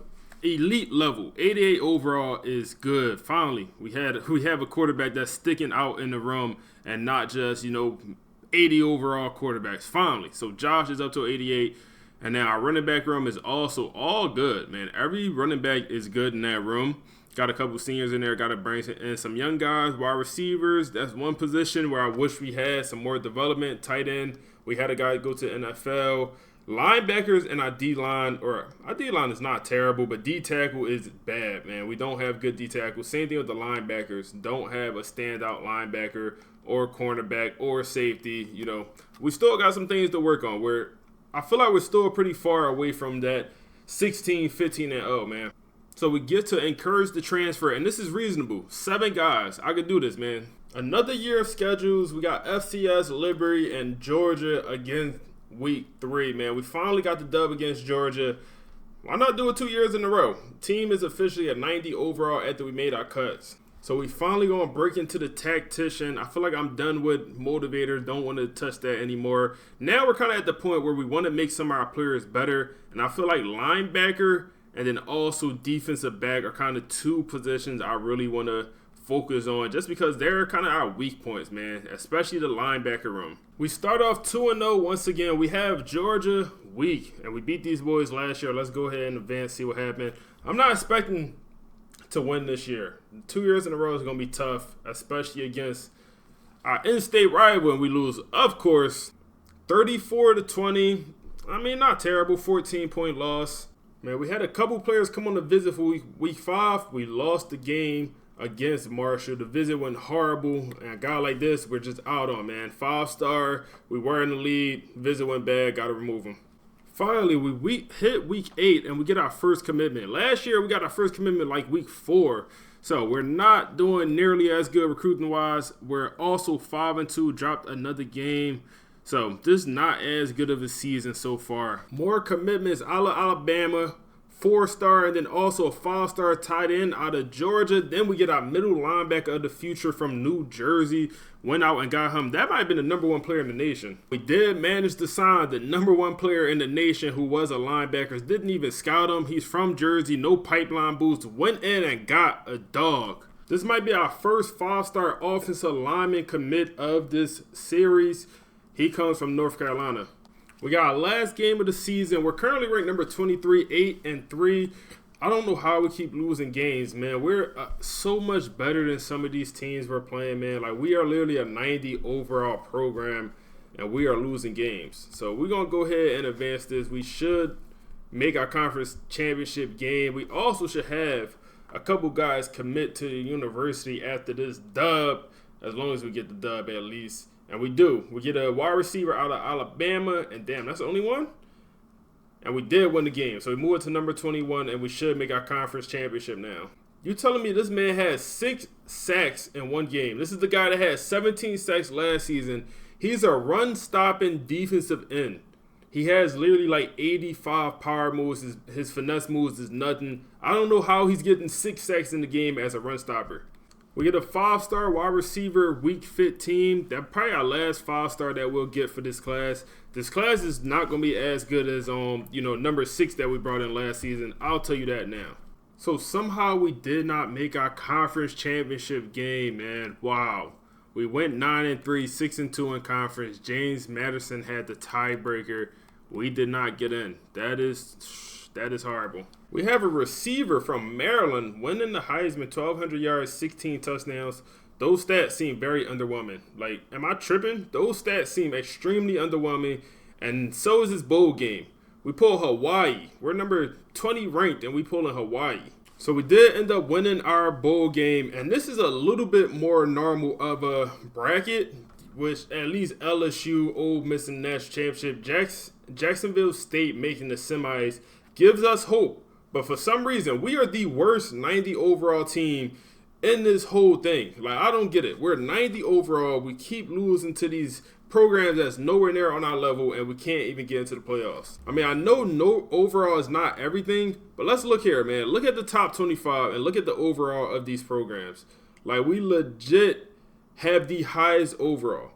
elite level. 88 overall is good. Finally, we have a quarterback that's sticking out in the room and not just 80 overall quarterbacks. Finally, so Josh is up to 88, and now our running back room is also all good, man. Every running back is good in that room. Got a couple seniors in there. Got to bring in some young guys. Wide receivers, that's one position where I wish we had some more development. Tight end, we had a guy go to NFL. Linebackers and our D-line, or our D-line is not terrible, but D-tackle is bad, man. We don't have good D-tackle. Same thing with the linebackers. Don't have a standout linebacker or cornerback or safety. You know, we still got some things to work on. I feel like we're still pretty far away from that 16, 15, and 0, man. So we get to encourage the transfer, and this is reasonable. 7 guys. I could do this, man. Another year of schedules. We got FCS, Liberty, and Georgia again week 3, man. We finally got the dub against Georgia. Why not do it 2 years in a row? Team is officially at 90 overall after we made our cuts. So we finally going to break into the tactician. I feel like I'm done with motivators. Don't want to touch that anymore. Now we're kind of at the point where we want to make some of our players better. And I feel like linebacker and then also defensive back are kind of 2 positions I really want to focus on, just because they're kind of our weak points, man, especially the linebacker room. We start off 2-0 once again. We have Georgia weak, and we beat these boys last year. Let's go ahead and advance, see what happened. I'm not expecting to win this year. 2 years in a row is going to be tough, especially against our in-state rival, and we lose, of course, 34-20. I mean, not terrible, 14-point loss. Man, we had a couple players come on the visit for week 5. We lost the game against Marshall. The visit went horrible, and a guy like this, we're just out on, man. 5-star, we were in the lead, visit went bad, got to remove him. Finally, we hit week 8, and we get our first commitment. Last year, we got our first commitment like week 4, so we're not doing nearly as good recruiting-wise. We're also 5-2, dropped another game, so this is not as good of a season so far. More commitments, Alabama, 4-star, and then also a 5-star tight end out of Georgia. Then we get our middle linebacker of the future from New Jersey. Went out and got him. That might have been the #1 player in the nation. We did manage to sign the #1 player in the nation who was a linebacker. Didn't even scout him. He's from Jersey. No pipeline boost. Went in and got a dog. This might be our first 5-star offensive lineman commit of this series. He comes from North Carolina. We got our last game of the season. We're currently ranked number 23, 8-3. I don't know how we keep losing games, man. We're so much better than some of these teams we're playing, man. Like, we are literally a 90 overall program, and we are losing games. So we're going to go ahead and advance this. We should make our conference championship game. We also should have a couple guys commit to the university after this dub, as long as we get the dub at least. And we do. We get a wide receiver out of Alabama, and damn, that's the only one? And we did win the game. So we move it to number 21, and we should make our conference championship now. You telling me this man has 6 sacks in one game? This is the guy that had 17 sacks last season. He's a run-stopping defensive end. He has literally like 85 power moves. His finesse moves is nothing. I don't know how he's getting 6 sacks in the game as a run stopper. We get a 5-star wide receiver week 15. That's probably our last 5-star that we'll get for this class. This class is not going to be as good as number 6 that we brought in last season. I'll tell you that now. So somehow we did not make our conference championship game, man. Wow. We went 9-3, 6-2 in conference. James Madison had the tiebreaker. We did not get in. That is horrible. We have a receiver from Maryland winning the Heisman, 1,200 yards, 16 touchdowns. Those stats seem very underwhelming. Like, am I tripping? Those stats seem extremely underwhelming, and so is his bowl game. We pull Hawaii. We're number 20 ranked, and we pull in Hawaii. So we did end up winning our bowl game, and this is a little bit more normal of a bracket, which at least LSU, Ole Miss, and National Championship, Jacksonville State making the semis gives us hope. But for some reason, we are the worst 90 overall team in this whole thing. Like, I don't get it. We're 90 overall. We keep losing to these programs that's nowhere near on our level, and we can't even get into the playoffs. I mean, I know no overall is not everything, but let's look here, man. Look at the top 25 and look at the overall of these programs. Like, we legit have the highest overall.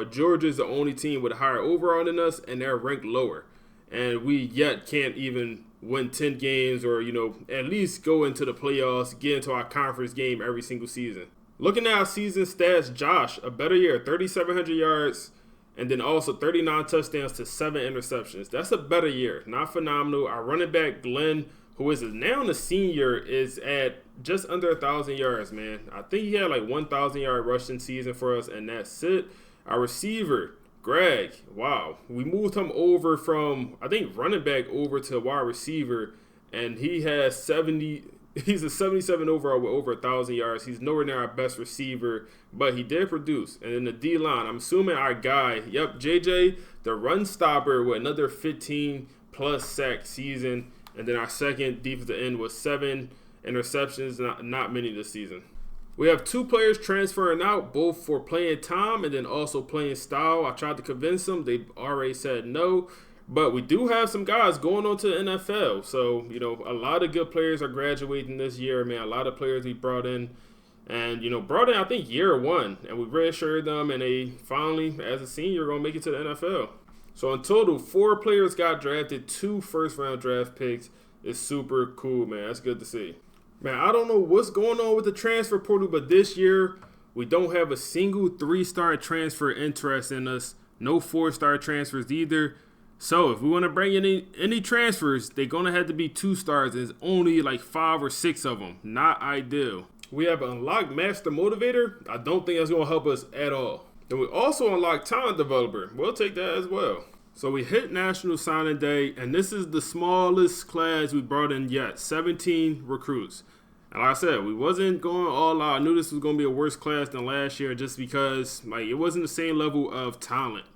Georgia is the only team with a higher overall than us, and they're ranked lower. And we yet can't even win 10 games or, at least go into the playoffs, get into our conference game every single season. Looking at our season stats, Josh, a better year, 3,700 yards, and then also 39 touchdowns to 7 interceptions. That's a better year. Not phenomenal. Our running back, Glenn, who is now a senior, is at just under 1,000 yards, man. I think he had like 1,000-yard rushing season for us, and that's it. Our receiver, Greg, wow. We moved him over from, I think, running back over to wide receiver, and he has 70. He's a 77 overall with over 1,000 yards. He's nowhere near our best receiver, but he did produce. And in the D-line, I'm assuming our guy, yep, JJ, the run stopper with another 15-plus sack season. And then our second defensive end was 7 interceptions, not many this season. We have 2 players transferring out, both for playing time and then also playing style. I tried to convince them. They already said no. But we do have some guys going on to the NFL. So, a lot of good players are graduating this year, man. A lot of players we brought in. And, brought in, I think, year 1. And we redshirted them. And they finally, as a senior, are going to make it to the NFL. So, in total, 4 players got drafted. 2 first-round draft picks. It's super cool, man. That's good to see. Man, I don't know what's going on with the transfer portal, but this year, we don't have a single 3-star transfer interested in us. No 4-star transfers either. So if we want to bring in any transfers, they're going to have to be 2 stars. There's only like 5 or 6 of them. Not ideal. We have unlocked Master Motivator. I don't think that's going to help us at all. And we also unlocked Talent Developer. We'll take that as well. So we hit National Signing Day, and this is the smallest class we brought in yet. 17 recruits. And like I said, we wasn't going all out. I knew this was going to be a worse class than last year just because it wasn't the same level of talent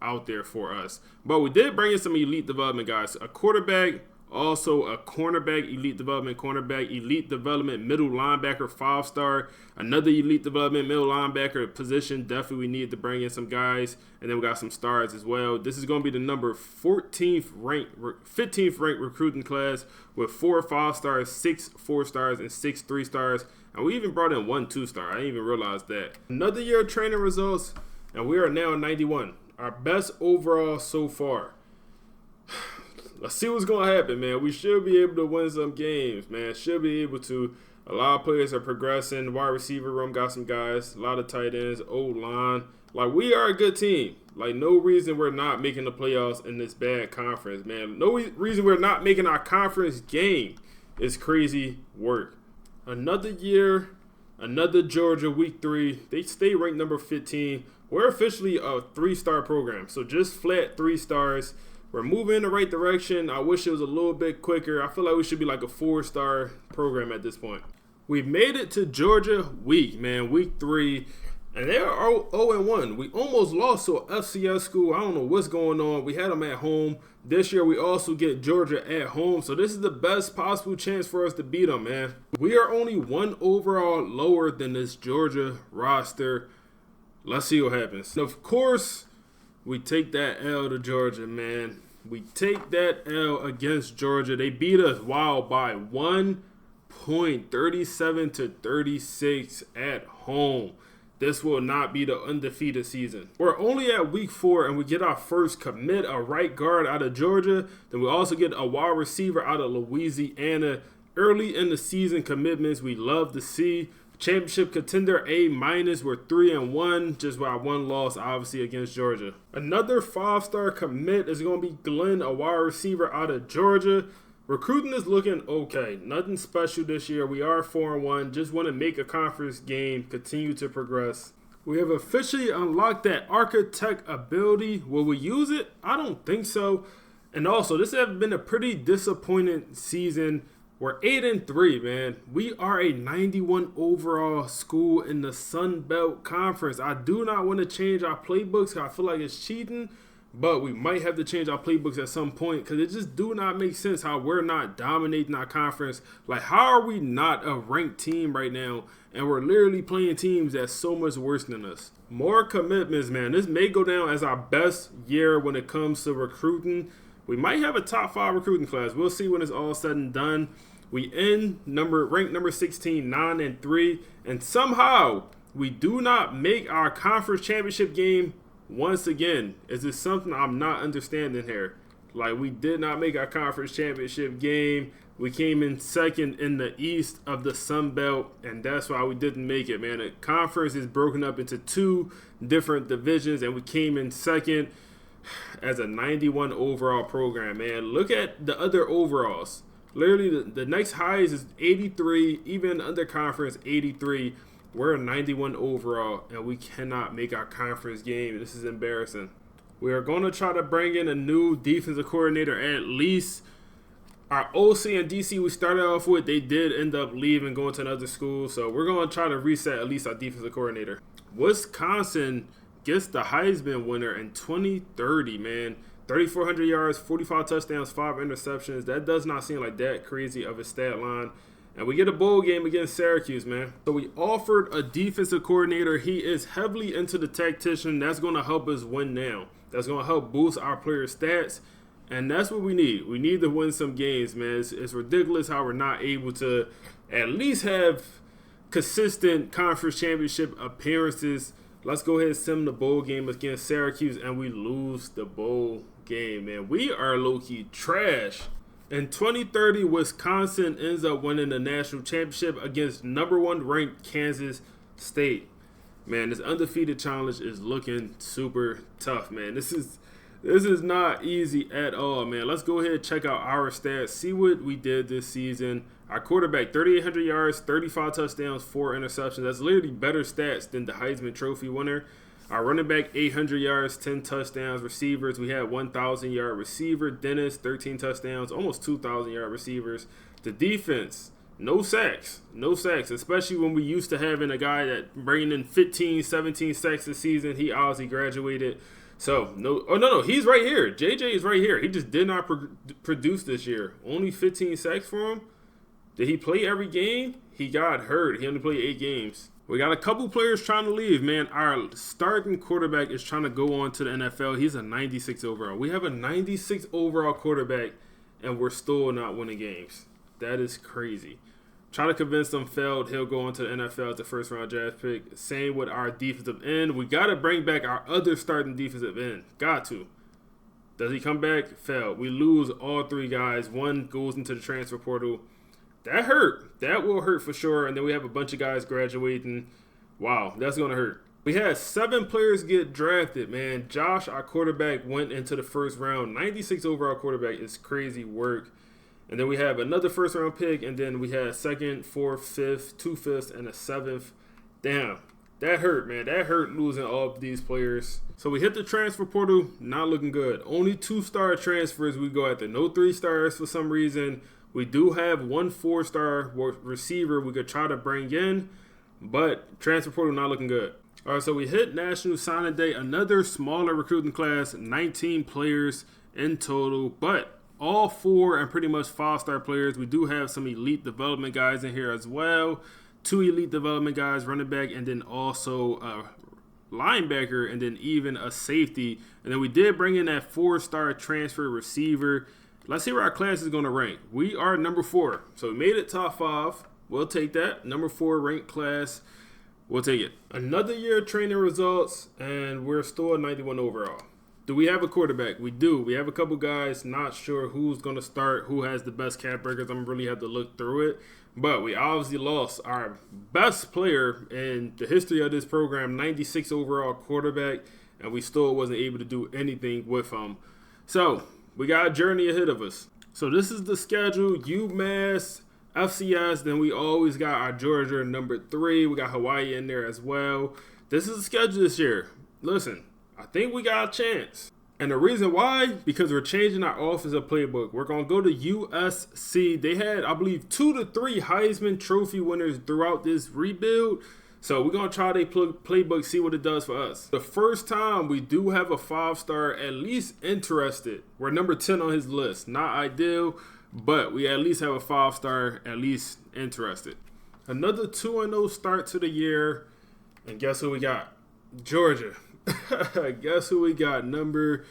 out there for us. But we did bring in some elite development guys. A quarterback, also a cornerback, elite development cornerback, elite development middle linebacker, 5-star, another elite development middle linebacker position. Definitely we need to bring in some guys. And then we got some stars as well. This is going to be the number 15th ranked recruiting class with 4 5-stars, 6 4-stars, and 6 3-stars. And we even brought in 1 2-star. I didn't even realize that. Another year of training results, and we are now 91. Our best overall so far. Let's see what's going to happen, man. We should be able to win some games, man. Should be able to. A lot of players are progressing. Wide receiver room got some guys. A lot of tight ends, O-line. We are a good team. No reason we're not making the playoffs in this bad conference, man. No reason we're not making our conference game. It's crazy work. Another year, another Georgia week 3. They stay ranked number 15. We're officially a 3-star program, so just flat 3 stars. We're moving in the right direction. I wish it was a little bit quicker. I feel like we should be like a 4-star program at this point. We've made it to Georgia week 3, and they're 0-1. We almost lost to an FCS school. I don't know what's going on. We had them at home. This year we also get Georgia at home, so this is the best possible chance for us to beat them, man. We are only 1 overall lower than this Georgia roster. Let's see what happens. Of course, we take that L to Georgia, man. We take that L against Georgia. They beat us, by 1 point, 37-36 at home. This will not be the undefeated season. We're only at week 4, and we get our first commit, a right guard out of Georgia. Then we also get a wide receiver out of Louisiana. Early in the season commitments we love to see. Championship contender A-. We're 3-1, just by 1 loss, obviously, against Georgia. Another 5-star commit is going to be Glenn, a wide receiver out of Georgia. Recruiting is looking okay. Nothing special this year. We are 4-1. Just want to make a conference game, continue to progress. We have officially unlocked that architect ability. Will we use it? I don't think so. And also, this has been a pretty disappointing season. We're 8-3, man. We are a 91 overall school in the Sun Belt Conference. I do not want to change our playbooks. I feel like it's cheating, but we might have to change our playbooks at some point because it just do not make sense how we're not dominating our conference. How are we not a ranked team right now, and we're literally playing teams that's so much worse than us? More commitments, man. This may go down as our best year when it comes to recruiting. We might have a top 5 recruiting class. We'll see when it's all said and done. We end ranked number 16, 9-3, and somehow we do not make our conference championship game once again. Is this something I'm not understanding here? We did not make our conference championship game. We came in second in the East of the Sun Belt, and that's why we didn't make it, man. The conference is broken up into 2 different divisions, and we came in second as a 91 overall program, man. Look at the other overalls. Literally, the next highest is 83, even under conference, 83. We're a 91 overall, and we cannot make our conference game. This is embarrassing. We are going to try to bring in a new defensive coordinator at least. Our OC and DC we started off with, they did end up leaving, going to another school. So we're going to try to reset at least our defensive coordinator. Wisconsin gets the Heisman winner in 2030, man. 3,400 yards, 45 touchdowns, 5 interceptions. That does not seem like that crazy of a stat line. And we get a bowl game against Syracuse, man. So we offered a defensive coordinator. He is heavily into the tactician. That's going to help us win now. That's going to help boost our player stats. And that's what we need. We need to win some games, man. It's ridiculous how we're not able to at least have consistent conference championship appearances. Let's go ahead and send the bowl game against Syracuse, and we lose the bowl game, man. We are low-key trash. In 2030, Wisconsin ends up winning the national championship against #1 ranked Kansas State. Man, this undefeated challenge is looking super tough, man. This is not easy at all, man. Let's go ahead and check out our stats, see what we did this season. Our quarterback, 3,800 yards, 35 touchdowns, 4 interceptions. That's literally better stats than the Heisman Trophy winner. Our running back, 800 yards, 10 touchdowns. Receivers, we had 1,000-yard receiver. Dennis, 13 touchdowns, almost 2,000-yard receivers. The defense, no sacks, especially when we used to having a guy that bringing in 15, 17 sacks this season. He obviously graduated. So, no, he's right here. JJ is right here. He just did not produce this year. Only 15 sacks for him. Did he play every game? He got hurt. He only played 8 games. We got a couple players trying to leave, man. Our starting quarterback is trying to go on to the NFL. He's a 96 overall. We have a 96 overall quarterback, and we're still not winning games. That is crazy. Trying to convince them failed. He'll go on to the NFL as the first-round draft pick. Same with our defensive end. We got to bring back our other starting defensive end. Got to. Does he come back? Failed. We lose all 3 guys. One goes into the transfer portal. That hurt. That will hurt for sure. And then we have a bunch of guys graduating. Wow, that's going to hurt. We had 7 players get drafted, man. Josh, our quarterback, went into the first round. 96 overall quarterback is crazy work. And then we have another first-round pick, and then we had 2nd, 4th, 5th, 2 5ths, and a 7th. Damn, that hurt, man. That hurt losing all of these players. So we hit the transfer portal, not looking good. Only 2-star transfers we go after. No 3-stars for some reason. We do have 1 4-star receiver we could try to bring in, but transfer portal not looking good. All right, so we hit National Signing Day, another smaller recruiting class, 19 players in total, but all 4 and pretty much 5-star players. We do have some elite development guys in here as well. 2 elite development guys, running back, and then also a linebacker, and then even a safety. And then we did bring in that 4-star transfer receiver. Let's see where our class is going to rank. We are number 4. So we made it top 5. We'll take that. Number 4 ranked class. We'll take it. Another year of training results, and we're still at 91 overall. Do we have a quarterback? We do. We have a couple guys. Not sure who's going to start, who has the best cap breakers. I'm going to really have to look through it. But we obviously lost our best player in the history of this program, 96 overall quarterback, and we still wasn't able to do anything with him. So we got a journey ahead of us. So this is the schedule. UMass, FCS. Then we always got our Georgia number 3. We got Hawaii in there as well. This is the schedule this year. Listen, I think we got a chance. And the reason why, because we're changing our offensive playbook. We're going to go to USC. They had, I believe, 2 to 3 Heisman Trophy winners throughout this rebuild. So we're going to try their playbook, see what it does for us. The first time we do have a 5-star at least interested. We're number 10 on his list. Not ideal, but we at least have a 5-star at least interested. Another 2-0 start to the year. And guess who we got? Georgia. Guess who we got? Number,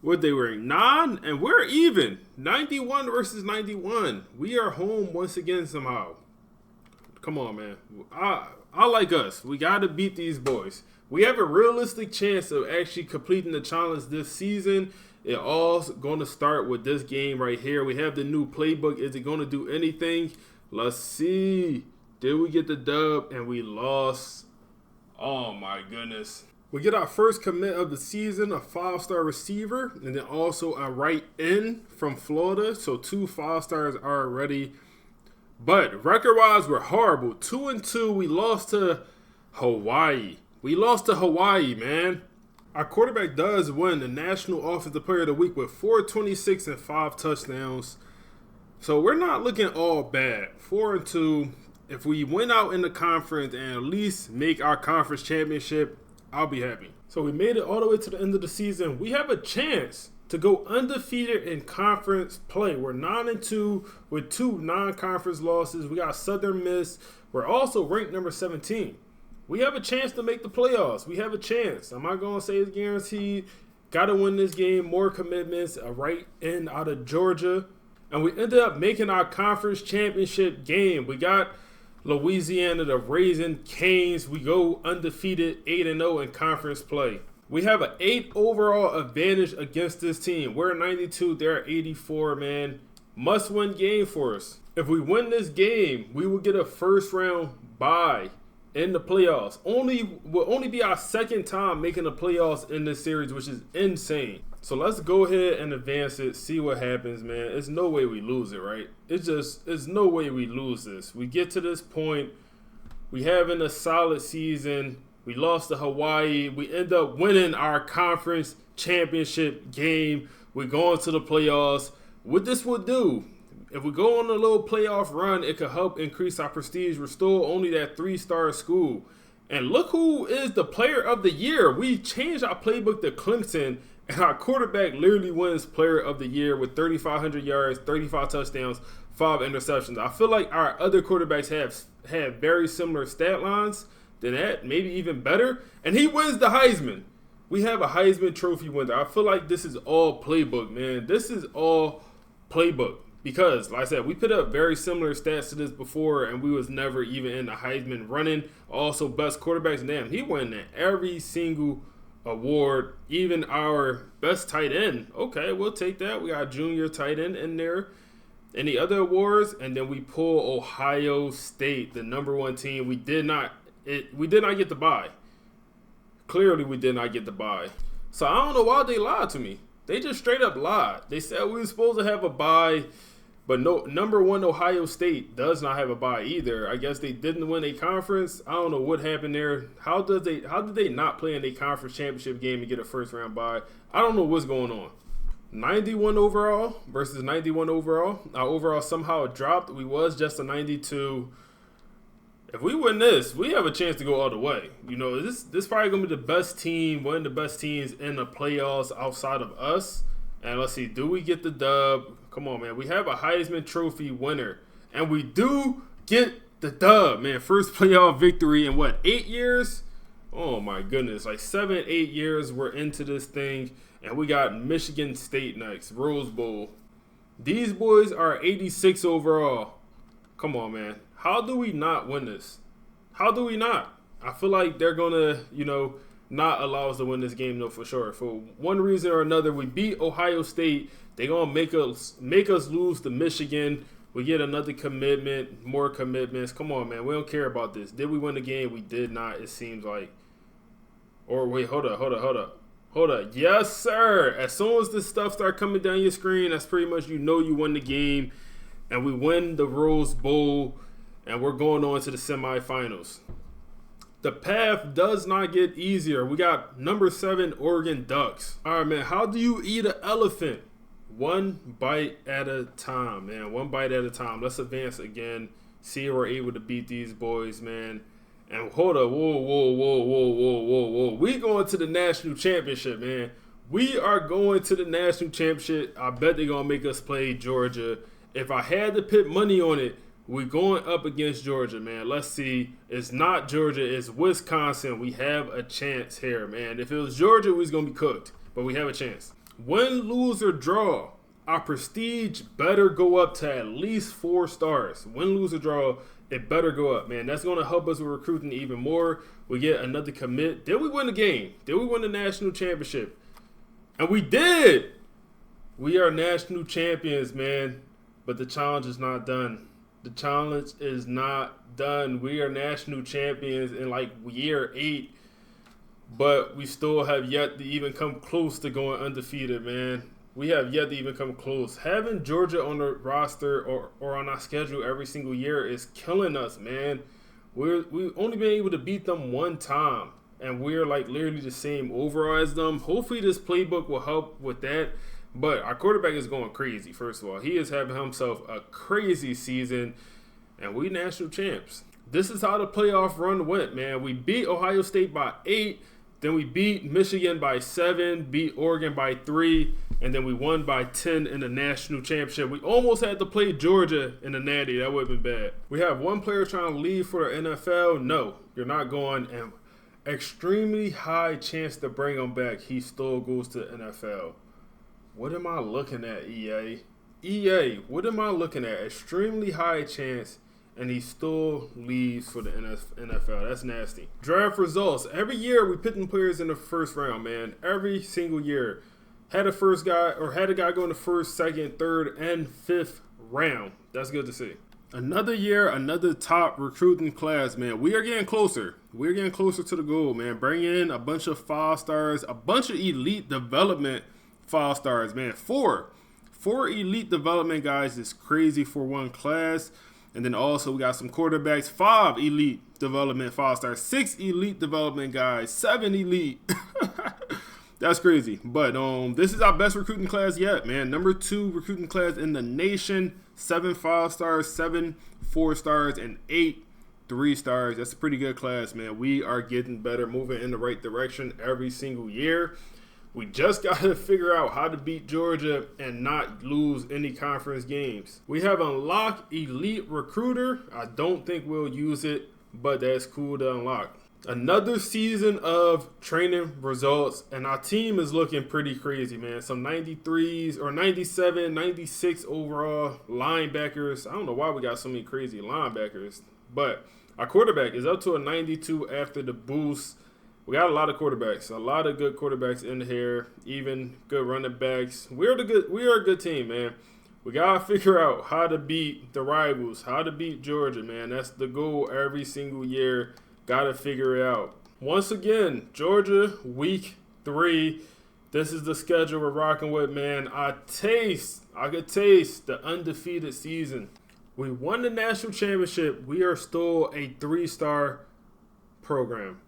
what they were, 9, and we're even. 91 versus 91. We are home once again somehow. Come on, man. I like us. We got to beat these boys. We have a realistic chance of actually completing the challenge this season. It all's going to start with this game right here. We have the new playbook. Is it going to do anything? Let's see. Did we get the dub? And we lost. Oh, my goodness. We get our first commit of the season, a 5-star receiver, and then also a right end from Florida. So 2 5-stars are already. But record-wise, we're horrible. 2-2. We lost to Hawaii. We lost to Hawaii, man. Our quarterback does win the National Offensive Player of the Week with 426 and 5 touchdowns. So we're not looking all bad. 4-2. If we win out in the conference and at least make our conference championship, I'll be happy. So we made it all the way to the end of the season. We have a chance to go undefeated in conference play. We're 9-2 with 2 non-conference losses. We got Southern Miss. We're also ranked number 17. We have a chance to make the playoffs. We have a chance. I'm not going to say it's guaranteed. Got to win this game. More commitments. A right in out of Georgia. And we ended up making our conference championship game. We got Louisiana, the Raising Canes. We go undefeated 8-0 in conference play. We have an 8 overall advantage against this team. We're 92. They're 84, man. Must-win game for us. If we win this game, we will get a first-round bye in the playoffs. Will only be our second time making the playoffs in this series, which is insane. So let's go ahead and advance it, see what happens, man. There's no way we lose it, right? There's no way we lose this. We get to this point, we having a solid season. We lost to Hawaii. We end up winning our conference championship game. We're going to the playoffs. What this will do, if we go on a little playoff run, it could help increase our prestige. We're still only that 3-star school. And look who is the player of the year. We changed our playbook to Clemson, and our quarterback literally wins player of the year with 3,500 yards, 35 touchdowns, 5 interceptions. I feel like our other quarterbacks have very similar stat lines than that, maybe even better. And he wins the Heisman. We have a Heisman Trophy winner. I feel like this is all playbook, man. This is all playbook. Because, like I said, we put up very similar stats to this before, and we was never even in the Heisman running. Also, best quarterbacks. Damn, he won every single award, even our best tight end. Okay, we'll take that. We got junior tight end in there. Any other awards? And then we pull Ohio State, the #1 team. We did not get the bye. Clearly, we did not get the bye. So I don't know why they lied to me. They just straight up lied. They said we were supposed to have a bye, but no, #1 Ohio State does not have a bye either. I guess they didn't win a conference. I don't know what happened there. How did they not play in a conference championship game and get a first round bye? I don't know what's going on. 91 overall versus 91 overall. Our overall somehow dropped. We was just a 92. If we win this, we have a chance to go all the way. You know, this probably going to be the best team, one of the best teams in the playoffs outside of us. And let's see, do we get the dub? Come on, man. We have a Heisman Trophy winner. And we do get the dub, man. First playoff victory in, 8 years? Oh, my goodness. Like 7, 8 years we're into this thing. And we got Michigan State next, Rose Bowl. These boys are 86 overall. Come on, man. How do we not win this? How do we not? I feel like they're going to, not allow us to win this game, though, for sure. For one reason or another, we beat Ohio State. They're going to make us lose to Michigan. We get another commitment, more commitments. Come on, man. We don't care about this. Did we win the game? We did not, it seems like. Or wait, hold up. Yes, sir. As soon as this stuff start coming down your screen, that's pretty much you won the game. And we win the Rose Bowl. And we're going on to the semifinals. The path does not get easier. We got #7 Oregon Ducks. All right, man. How do you eat an elephant? One bite at a time, man. One bite at a time. Let's advance again. See if we're able to beat these boys, man. And hold up. Whoa. We going to the national championship, man. We are going to the national championship. I bet they're going to make us play Georgia. If I had to put money on it, we're going up against Georgia, man. Let's see. It's not Georgia. It's Wisconsin. We have a chance here, man. If it was Georgia, we was going to be cooked. But we have a chance. Win, lose, or draw. Our prestige better go up to at least 4 stars. Win, lose, or draw, it better go up, man. That's going to help us with recruiting even more. We get another commit. Did we win the game? Did we win the national championship? And we did. We are national champions, man. But the challenge is not done. The challenge is not done. We are national champions in like year 8, but we still have yet to even come close to going undefeated, man. We have yet to even come close. Having Georgia on the roster or on our schedule every single year is killing us, man. We've only been able to beat them one time. and we're like literally the same overall as them. Hopefully this playbook will help with that. But our quarterback is going crazy, first of all. He is having himself a crazy season, and we national champs. This is how the playoff run went, man. We beat Ohio State by 8, then we beat Michigan by 7, beat Oregon by 3, and then we won by 10 in the national championship. We almost had to play Georgia in the Natty. That would have been bad. We have one player trying to leave for the NFL. No, you're not going. And extremely high chance to bring him back. He still goes to the NFL. What am I looking at, EA? EA, what am I looking at? Extremely high chance, and he still leaves for the NFL. That's nasty. Draft results. Every year we picking players in the first round, man. Every single year. Had a guy go in the first, second, third, and fifth round. That's good to see. Another year, another top recruiting class, man. We are getting closer. We're getting closer to the goal, man. Bring in a bunch of 5 stars, a bunch of elite development 5 stars, man. 4 elite development guys is crazy for one class. And then also we got some quarterbacks, 5 elite development 5 stars, 6 elite development guys, 7 elite. That's crazy. But this is our best recruiting class yet, man. Number 2 recruiting class in the nation. 7 5 stars, 7 4 stars, and 8 3 stars. That's a pretty good class, man. We are getting better, moving in the right direction every single year. We just got to figure out how to beat Georgia and not lose any conference games. We have unlocked Elite Recruiter. I don't think we'll use it, but that's cool to unlock. Another season of training results, and our team is looking pretty crazy, man. Some 93s or 97, 96 overall linebackers. I don't know why we got so many crazy linebackers, but our quarterback is up to a 92 after the boost. We got a lot of quarterbacks, a lot of good quarterbacks in here, even good running backs. We are a good team, man. We got to figure out how to beat the rivals, how to beat Georgia, man. That's the goal every single year. Got to figure it out. Once again, Georgia, week 3. This is the schedule we're rocking with, man. I could taste the undefeated season. We won the national championship. We are still a 3-star program.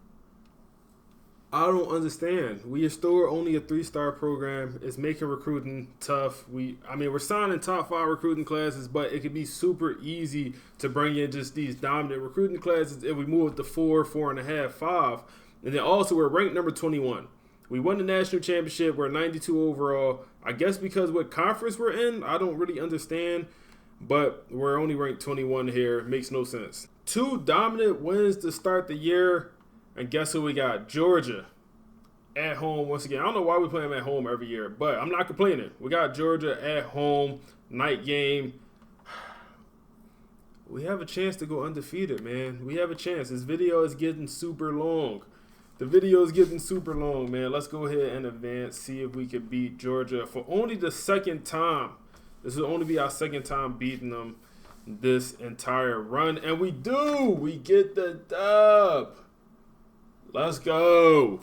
I don't understand. We are still only a 3-star program. It's making recruiting tough. We're signing top 5 recruiting classes, but it could be super easy to bring in just these dominant recruiting classes if we move to 4, 4.5, 5. And then also we're ranked number 21. We won the national championship. We're 92 overall. I guess because what conference we're in, I don't really understand. But we're only ranked 21 here. It makes no sense. 2 dominant wins to start the year. And guess who we got? Georgia at home once again. I don't know why we play them at home every year, but I'm not complaining. We got Georgia at home, night game. We have a chance to go undefeated, man. We have a chance. This video is getting super long. The video is getting super long, man. Let's go ahead and advance, see if we can beat Georgia for only the second time. This will only be our second time beating them this entire run. And we do. We get the dub. Let's go.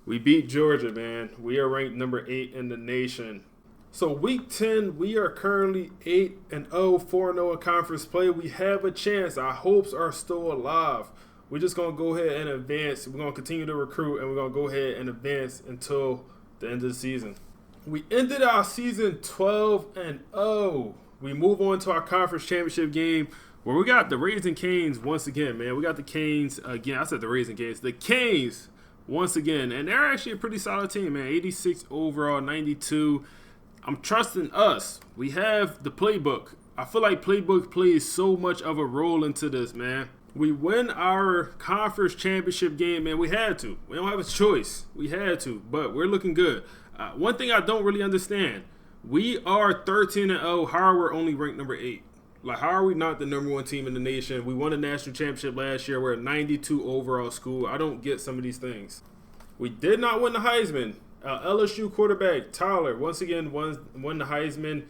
We beat Georgia, man. We are ranked number 8 in the nation. So week 10, we are currently 8-0, 4-0 in conference play. We have a chance. Our hopes are still alive. We're just going to go ahead and advance. We're going to continue to recruit, and we're going to go ahead and advance until the end of the season. We ended our season 12-0. We move on to our conference championship game, where we got the Raising Canes once again, man. We got the Canes again. I said the Raising Canes. The Canes once again. And they're actually a pretty solid team, man. 86 overall, 92. I'm trusting us. We have the playbook. I feel like playbook plays so much of a role into this, man. We win our conference championship game, man. We had to. We don't have a choice. We had to. But we're looking good. One thing I don't really understand. We are 13-0. How are we only ranked number 8? Like, how are we not the number 1 team in the nation? We won a national championship last year. We're a 92 overall school. I don't get some of these things. We did not win the Heisman. LSU quarterback Tyler once again won the Heisman.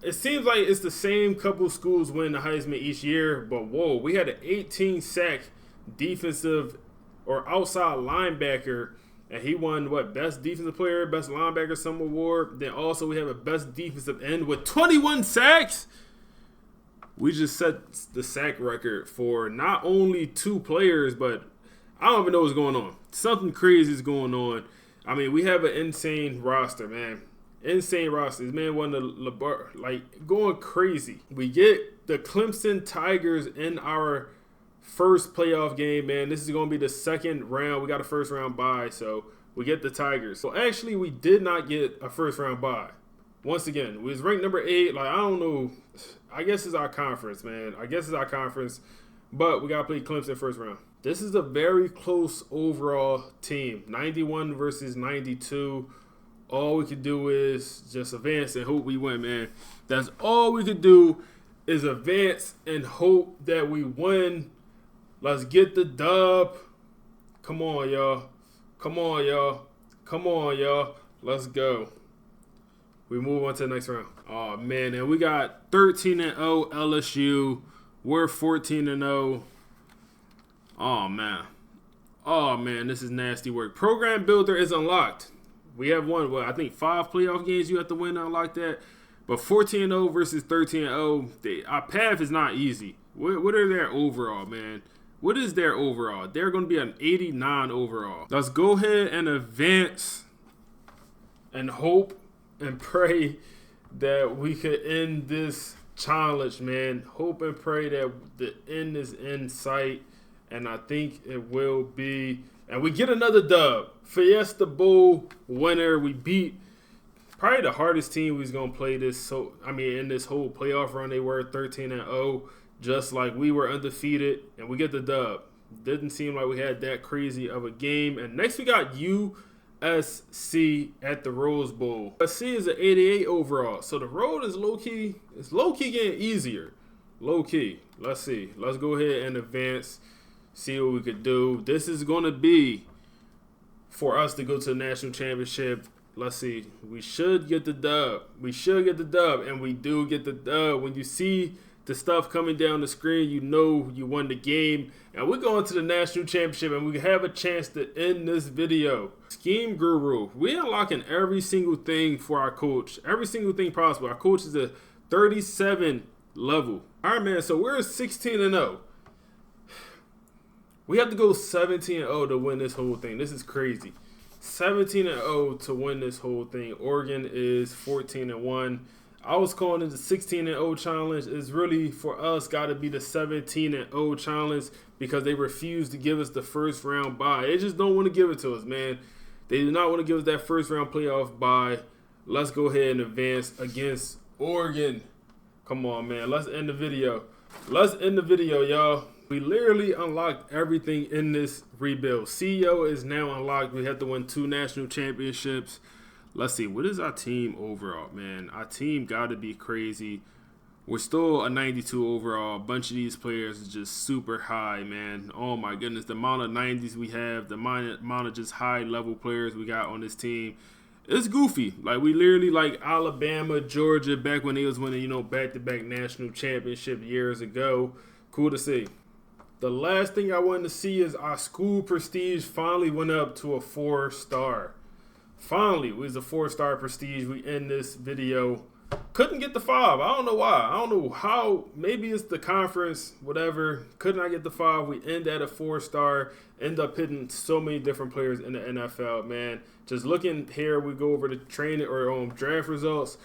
It seems like it's the same couple schools win the Heisman each year, but whoa, we had an 18-sack defensive or outside linebacker, and he won best defensive player, best linebacker, some award. Then also we have a best defensive end with 21 sacks. We just set the sack record for not only 2 players, but I don't even know what's going on. Something crazy is going on. I mean, we have an insane roster, man. Insane roster. This man won the like going crazy. We get the Clemson Tigers in our first playoff game, man. This is going to be the second round. We got a first round bye, so we get the Tigers. So actually, we did not get a first round bye. Once again, we was ranked number 8. Like, I don't know. I guess it's our conference, man. I guess it's our conference. But we got to play Clemson first round. This is a very close overall team. 91 versus 92. All we could do is just advance and hope we win, man. That's all we could do is advance and hope that we win. Let's get the dub. Come on, y'all. Come on, y'all. Come on, y'all. Let's go. We move on to the next round. Oh, man. And we got 13-0 LSU. We're 14-0. Oh, man. Oh, man. This is nasty work. Program Builder is unlocked. We have won, well, I think 5 playoff games you have to win to unlock that. But 14-0 versus 13-0, our path is not easy. What are their overall, man? What is their overall? They're going to be an 89 overall. Let's go ahead and advance and hope and pray that we could end this challenge, man. Hope and pray that the end is in sight, and I think it will be. And we get another dub. Fiesta Bowl winner. We beat probably the hardest team we was going to play this. So, I mean, in this whole playoff run, they were 13-0, just like we were undefeated, and we get the dub. Didn't seem like we had that crazy of a game. And next we got USC at the Rose Bowl. USC is an 88 overall. So the road is low-key. It's low-key getting easier. Low-key. Let's see. Let's go ahead and advance. See what we could do. This is going to be for us to go to the national championship. Let's see. We should get the dub. We should get the dub, and we do get the dub. When you see the stuff coming down the screen, you know you won the game. And we're going to the national championship, and we have a chance to end this video. Scheme Guru. We're unlocking every single thing for our coach. Every single thing possible. Our coach is a 37 level. All right, man. So we're 16-0. We have to go 17-0 to win this whole thing. This is crazy. 17-0 to win this whole thing. Oregon is 14-1. I was calling it the 16-0 challenge. It's really, for us, got to be the 17-0 challenge because they refuse to give us the first round bye. They just don't want to give it to us, man. They do not want to give us that first round playoff bye. Let's go ahead and advance against Oregon. Come on, man. Let's end the video. Let's end the video, y'all. We literally unlocked everything in this rebuild. CEO is now unlocked. We have to win 2 national championships. Let's see. What is our team overall, man? Our team got to be crazy. We're still a 92 overall. A bunch of these players is just super high, man. Oh, my goodness. The amount of 90s we have, the amount of just high-level players we got on this team, it's goofy. Like, we literally like Alabama, Georgia, back when they was winning, you know, back-to-back national championship years ago. Cool to see. The last thing I wanted to see is our school prestige finally went up to a 4-star. Finally, it was a 4-star prestige. We end this video. Couldn't get the 5. I don't know why. I don't know how. Maybe it's the conference, whatever. Could not get the 5. We end at a 4-star. End up hitting so many different players in the NFL, man. Just looking here, we go over the training or draft results.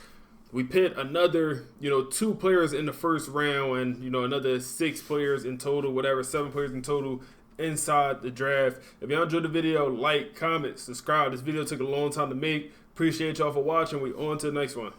We pit another, 2 players in the first round and, another 6 players in total, whatever, 7 players in total inside the draft. If y'all enjoyed the video, like, comment, subscribe. This video took a long time to make. Appreciate y'all for watching. We on to the next one.